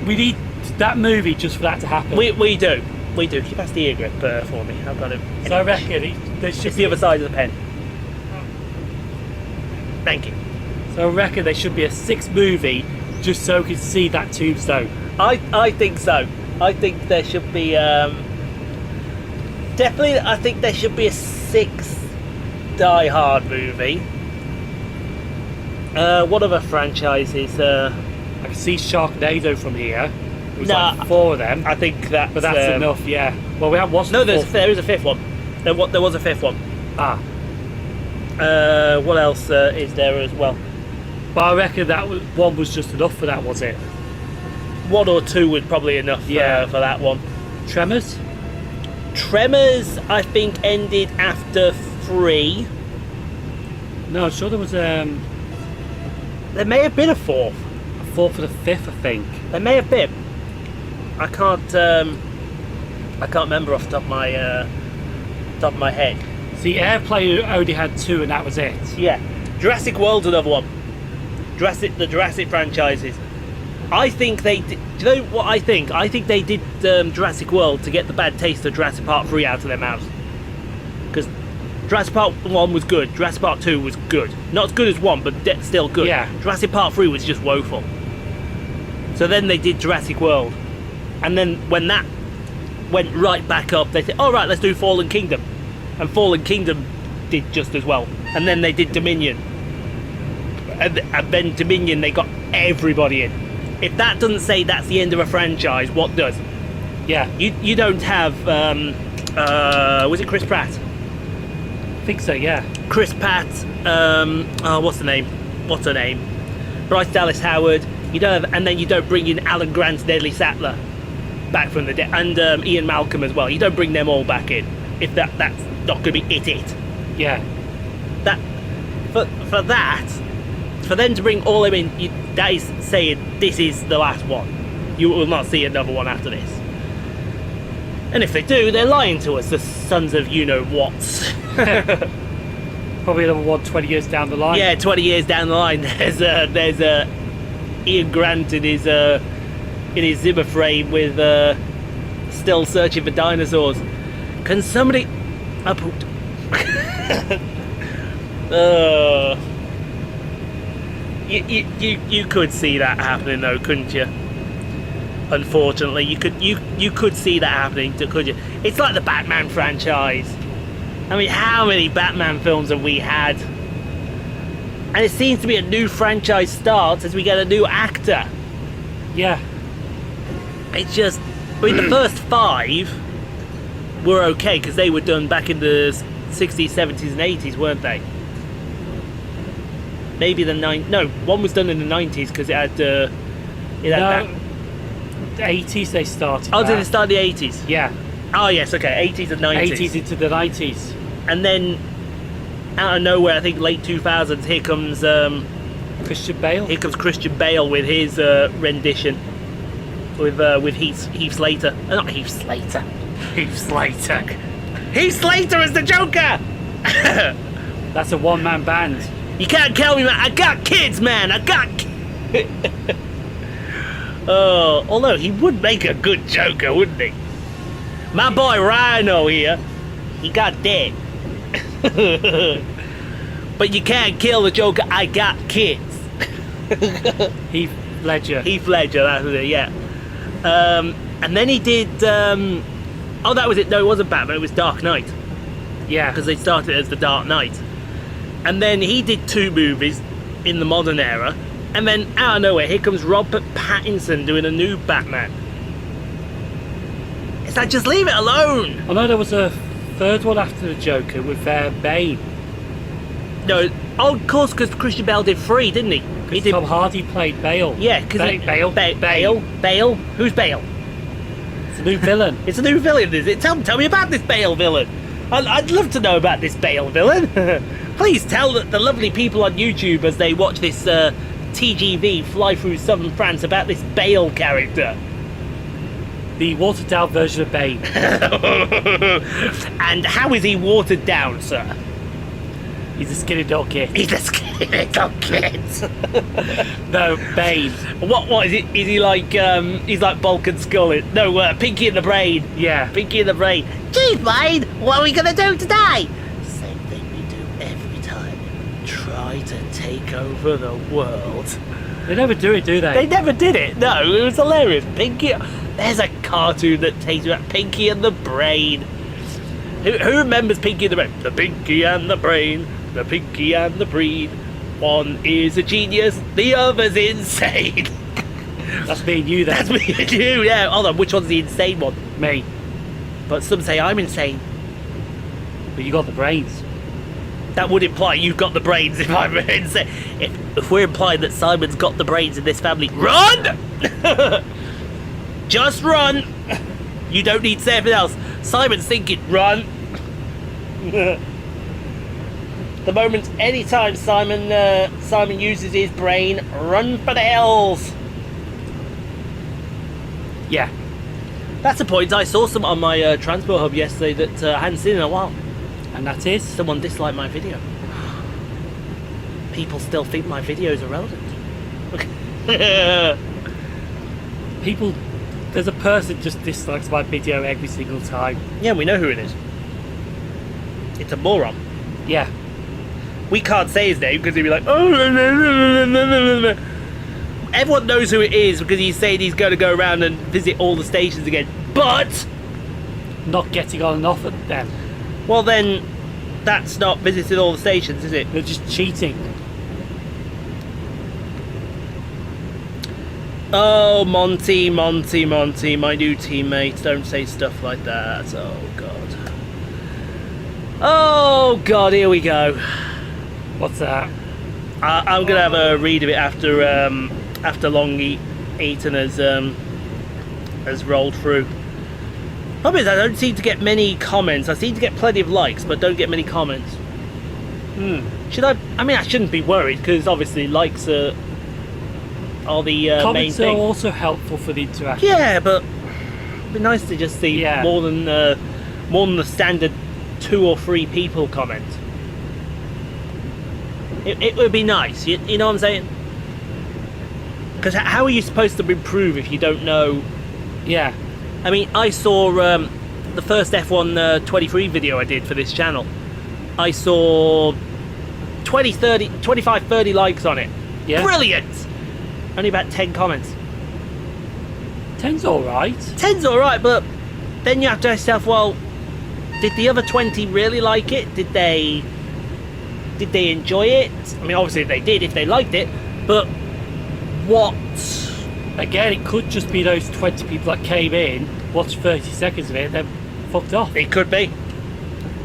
We need that movie just for that to happen. We do. Can you pass the ear grip for me? I've got it. So I reckon there should It's the other side of the pen. Thank you. So I reckon there should be a 6th movie just so we can see that tombstone. I think so. I think there should be definitely. I think there should be a 6th Die Hard movie. What other franchises? I can see Sharknado from here. There's like 4 of them. I think that's But that's enough, yeah. Well, we haven't watched No, the there is a 5th one. There was a 5th one. Ah. What else is there as well? But I reckon that one was just enough for that, was it? 1 or 2 was probably enough for that one. Tremors? Tremors, I think, ended after 3. No, I'm sure there was There may have been a 4th. a 4th and a 5th, I think. There may have been. I can't remember off the top of my head. See, Airplane only had 2 and that was it. Yeah, Jurassic World's another one. The Jurassic franchises. I think they did. Do you know what I think? I think they did Jurassic World to get the bad taste of Jurassic Park 3 out of their mouths. Because Jurassic Park 1 was good, Jurassic Park 2 was good. Not as good as 1, but still good. Yeah. Jurassic Park 3 was just woeful. So then they did Jurassic World. And then when that went right back up, they said, alright, let's do Fallen Kingdom. And Fallen Kingdom did just as well. And then they did Dominion. And then Dominion, they got everybody in. If that doesn't say that's the end of a franchise, what does? Yeah. You don't have, was it Chris Pratt? I think so, yeah. Chris Pratt, what's her name? Bryce Dallas Howard. You don't have, and then you don't bring in Alan Grant's Deadly Sattler back from the dead, and Ian Malcolm as well. You don't bring them all back in. If that's not going to be it. Yeah. That for them to bring all them in, that is saying this is the last one. You will not see another one after this. And if they do, they're lying to us, the sons of you-know-whats. Probably another one 20 years down the line. Yeah, 20 years down the line, there's Ian Grant in his Zimmer frame with still searching for dinosaurs. Can somebody... I pooped. You could see that happening though, couldn't you? Unfortunately, you could see that happening, could you? It's like the Batman franchise. I mean, how many Batman films have we had? And it seems to be a new franchise starts as we get a new actor. Yeah. It's just, I mean, the first 5 were okay because they were done back in the 60s, 70s, and 80s, weren't they? Maybe no, one was done in the 90s because it had No, that. the 80s they started. Oh, did it start in the 80s? Yeah. Oh, yes, okay, 80s and 90s. 80s into the 90s. And then, out of nowhere, I think late 2000s, here comes Christian Bale. Here comes Christian Bale with his rendition with Heath Slater. Not Heath Slater. Heath Slater. Heath Slater is the Joker. That's a one-man band. You can't kill me, man. I got kids, man. I got. Although he would make a good Joker, wouldn't he? My boy Rhino here, he got dead. But you can't kill the Joker. I got kids. Heath Ledger. Heath Ledger, that's it, yeah. And then he did. That was it. No, it wasn't Batman. It was Dark Knight. Yeah. Because they started as the Dark Knight. And then he did 2 movies in the modern era. And then out of nowhere, here comes Robert Pattinson doing a new Batman. It's like, just leave it alone. I know there was a 3rd one after the Joker with Bane. No, of course, because Christian Bale did 3, didn't he? He did. Tom Hardy played Bale. Yeah, because Bale. Who's Bale? It's a new villain. It's a new villain, is it? Tell me about this Bale villain. I'd love to know about this Bale villain. Please tell the lovely people on YouTube as they watch this TGV fly through southern France about this Bale character. The watered down version of Bane. And how is he watered down, sir? He's a skinny dog kid. He's a skinny dog kid. No, Bane. What is it? Is he like he's like Bulk and Skull? No, Pinky in the Brain. Yeah. Pinky in the Brain. Gee, Brain, what are we gonna do today? Same thing we do every time. Try to take over the world. They never do it, do they? They never did it. No, it was hilarious. Pinky. There's a cartoon that takes about Pinky and the Brain. Who remembers Pinky and the Brain? The Pinky and the Brain. The Pinky and the Brain. One is a genius, the other's insane. That's me and you then. That's me and you, yeah. Hold on, which one's the insane one? Me. But some say I'm insane. But you got the brains. That would imply you've got the brains if I'm insane. If we're implying that Simon's got the brains in this family, run! Just run! You don't need to say anything else. Simon's thinking, run. The moment, anytime Simon uses his brain, run for the hills. Yeah. That's a point. I saw some on my transport hub yesterday that I hadn't seen in a while. And that is? Someone disliked my video. People still think my videos are relevant. People, there's a person just dislikes my video every single time. Yeah, we know who it is. It's a moron. Yeah. We can't say his name because he'd be like, oh, no. Everyone knows who it is because he's saying he's going to go around and visit all the stations again. But Not getting on and off at them. well, then that's not visiting all the stations, is it? They're just cheating. Oh, Monty, my new teammate. Don't say stuff like that. Oh, God. Oh, God, here we go. What's that? I'm going to have a read of it after Long Eaton has rolled through. Problem is, I don't seem to get many comments. I seem to get plenty of likes, but don't get many comments. Should I? I mean, I shouldn't be worried because obviously likes are the main Comments are thing. also helpful for the interaction. Yeah, but it'd be nice to just see more than the standard 2 or 3 people comment. It would be nice. You know what I'm saying? Because how are you supposed to improve if you don't know? Yeah. I mean, I saw the first F1 23 video I did for this channel. I saw 25, 30 likes on it. Yeah. Brilliant! Only about 10 comments. 10's alright. 10's alright, but then you have to ask yourself, well, did the other 20 really like it? Did they enjoy it? I mean, obviously they did if they liked it, but what? Again, it could just be those 20 people that came in, watched 30 seconds of it, and then fucked off. It could be.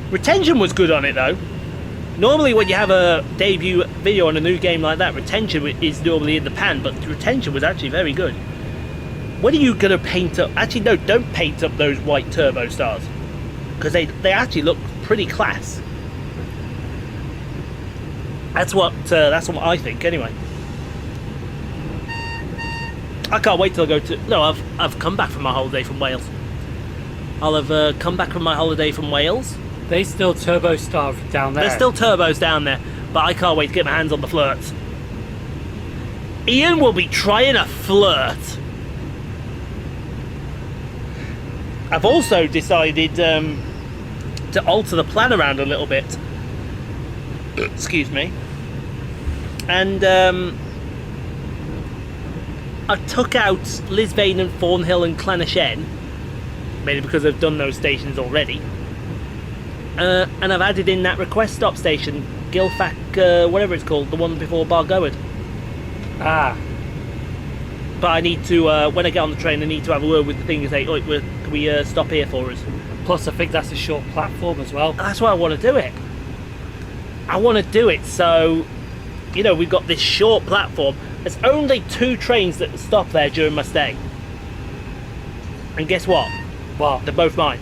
Retention was good on it though. Normally when you have a debut video on a new game like that, retention is normally in the pan, but the retention was actually very good. When are you going to paint up? Actually, no, don't paint up those white turbo stars, because they actually look pretty class. That's what I think anyway. I can't wait till I go to... No, I've come back from my holiday from Wales. I'll have come back from my holiday from Wales. They still turbo star down there. There's still turbos down there, but I can't wait to get my hands on the flirts. Ian will be trying a flirt. I've also decided to alter the plan around a little bit. Excuse me. And I took out Lisbane and Thornhill and Clanashen, mainly because I've done those stations already. And I've added in that request stop station, Gilfac, whatever it's called, the one before Bargoed. Ah. But I need to, when I get on the train, I need to have a word with the thing and say, oh, can we stop here for us? Plus, I think that's a short platform as well. That's why I want to do it. I want to do it so, you know, we've got this short platform. There's only 2 trains that stop there during my stay. And guess what? What? They're both mine.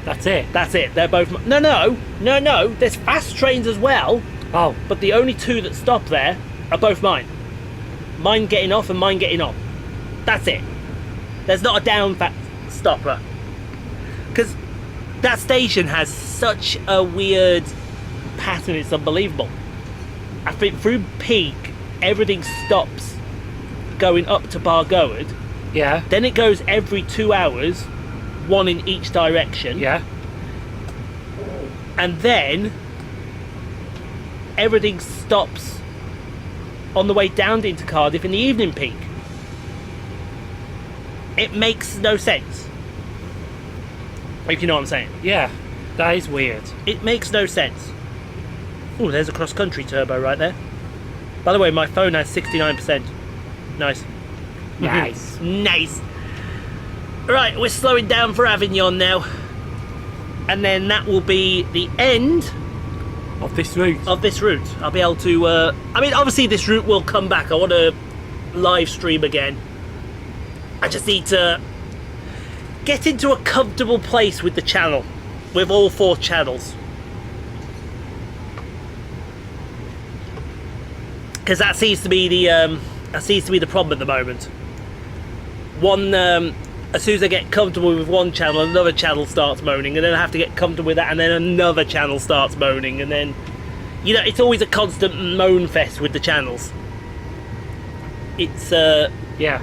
That's it? That's it. They're both mine. No. There's fast trains as well. Oh. But the only 2 that stop there are both mine. Mine getting off and mine getting on. That's it. There's not a down fast stopper. Because that station has such a weird pattern, it's unbelievable. I think through peak, everything stops going up to Bargoed. Yeah. Then it goes every 2 hours, 1 in each direction. Yeah. And then everything stops on the way down into Cardiff in the evening peak. It makes no sense. If you know what I'm saying. Yeah, that is weird. It makes no sense. Oh, there's a cross-country turbo right there. By the way, my phone has 69%. Nice. Nice. Nice. Right, we're slowing down for Avignon now. And then that will be the end Of this route. of this route. I'll be able to... I mean, obviously this route will come back. I want to live stream again. I just need to get into a comfortable place with the channel. With all 4 channels. Because that seems to be the problem at the moment. One, as soon as I get comfortable with one channel, another channel starts moaning, and then I have to get comfortable with that, and then another channel starts moaning, and then, you know, it's always a constant moan fest with the channels. It's Yeah.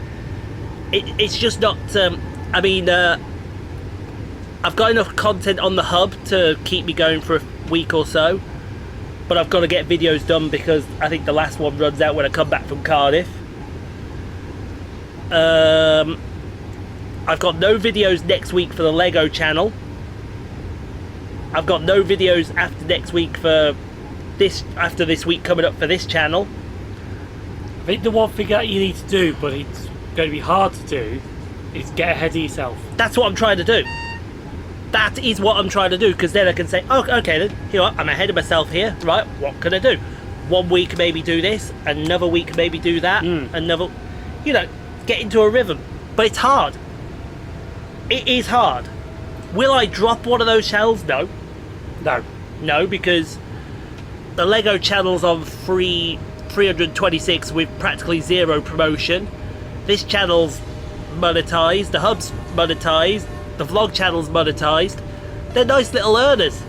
it's just not. I mean, I've got enough content on the hub to keep me going for a week or so. But I've got to get videos done because I think the last one runs out when I come back from Cardiff. I've got no videos next week for the Lego channel. I've got no videos after next week for this, after this week coming up for this channel. I think the one thing that you need to do, but it's going to be hard to do, is get ahead of yourself. That's what I'm trying to do. That is what I'm trying to do, because then I can say, oh, okay, then, you know what, I'm ahead of myself here, right, what can I do? One week maybe do this, another week maybe do that, another, you know, get into a rhythm. But it's hard. It is hard. Will I drop one of those channels? No. No. No, because the Lego channel's on 326 with practically zero promotion. This channel's monetized, the hub's monetized, the vlog channel's monetized. They're nice little earners.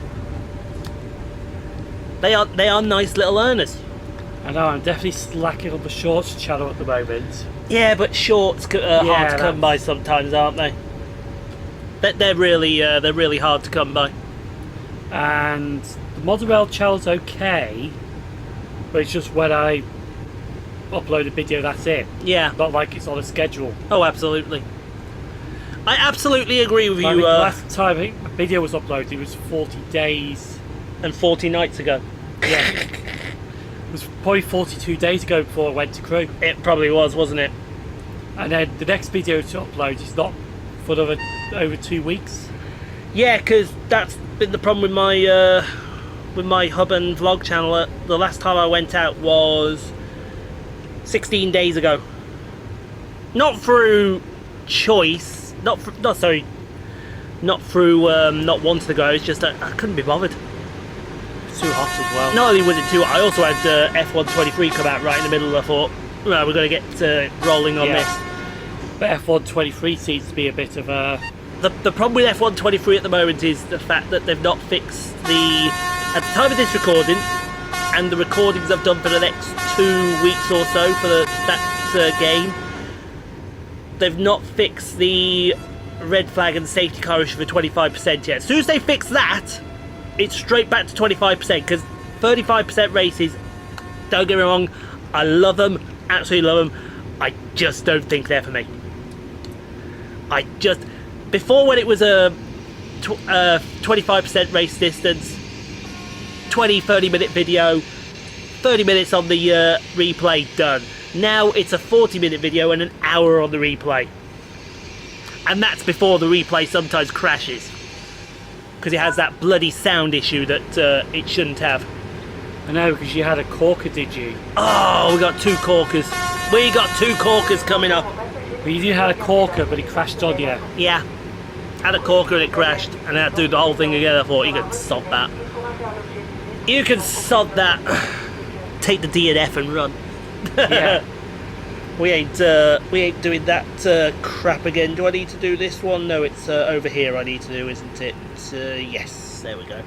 They are nice little earners. I know, I'm definitely slacking on the shorts channel at the moment. Yeah, but shorts are hard to come by sometimes, aren't they? They're really hard to come by. And the Mozzarella channel's okay, but it's just when I upload a video, that's it. Yeah. Not like it's on a schedule. Oh, absolutely. I absolutely agree with I you. think last time a video was uploaded, it was 40 days. And 40 nights ago. Yeah. It was probably 42 days ago before I went to crew. It probably was, wasn't it? And then the next video to upload is not for over 2 weeks. Yeah, because that's been the problem with my hub and vlog channel. The last time I went out was 16 days ago. Not through choice, not through not wanting to go. It's just that I couldn't be bothered. It's too hot as well. Not only was it too hot, I also had F123 come out right in the middle. I thought, well, we're going to get rolling on this. But F123 seems to be a bit of a... The problem with F123 at the moment is the fact that they've not fixed the... At the time of this recording, and the recordings I've done for the next 2 weeks or so for that game, they've not fixed the red flag and safety car issue for 25% yet. As soon as they fix that, it's straight back to 25%, because 35% races, don't get me wrong, I love them, absolutely love them. I just don't think they're for me. Before, when it was a 25% race distance, 20-30 minute video, 30 minutes on the replay, done. Now it's a 40-minute video and an hour on the replay. And that's before the replay sometimes crashes, because it has that bloody sound issue that it shouldn't have. I know, because you had a corker, did you? Oh, we got 2 corkers. We got 2 corkers coming up. Well, you did have a corker, but it crashed on you. Yeah. Had a corker and it crashed, and I had to do the whole thing again. I thought, you can sod that. You can sod that. Take the DNF and run. Yeah. We ain't doing that crap again. Do I need to do this one? No, it's over here I need to do, isn't it? Yes, there we go.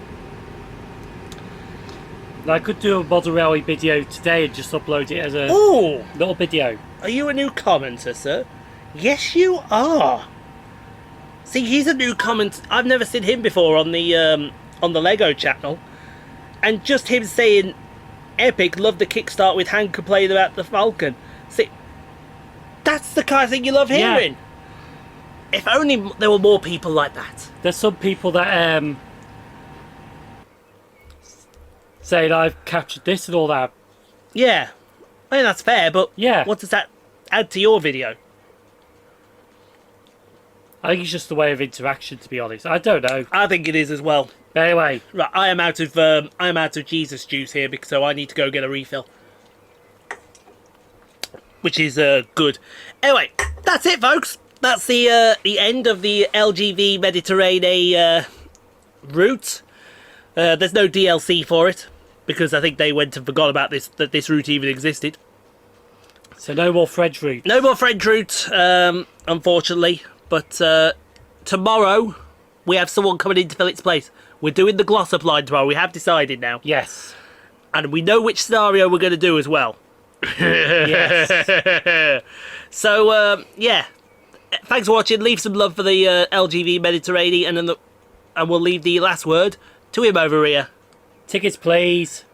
I could do a Mozzarella video today and just upload it as a little video. Are you a new commenter, sir? Yes, you are. See, he's a new comment. I've never seen him before on the Lego channel, and just him saying Epic. Love the kickstart with Hank complaining about the Falcon. See, that's the kind of thing you love hearing. Yeah. If only there were more people like that. There's some people that saying I've captured this and all that. Yeah, I mean that's fair, but Yeah. what does that add to your video? I think it's just the way of interaction, to be honest. I don't know. I think it is as well. But anyway, Right, I am out of Jesus juice here, because so I need to go get a refill, which is good. Anyway, that's it, folks. That's the end of the LGV Mediteranee route. There's no DLC for it, because I think they went and forgot about that this route even existed. so no more French route. No more French route, unfortunately. But tomorrow we have someone coming in to fill its place. We're doing the gloss-up line tomorrow. We have decided now, Yes. and we know which scenario we're going to do as well. Yes. So yeah, thanks for watching. Leave some love for the LGV Mediterranean, and we'll leave the last word to him over here. Tickets, please.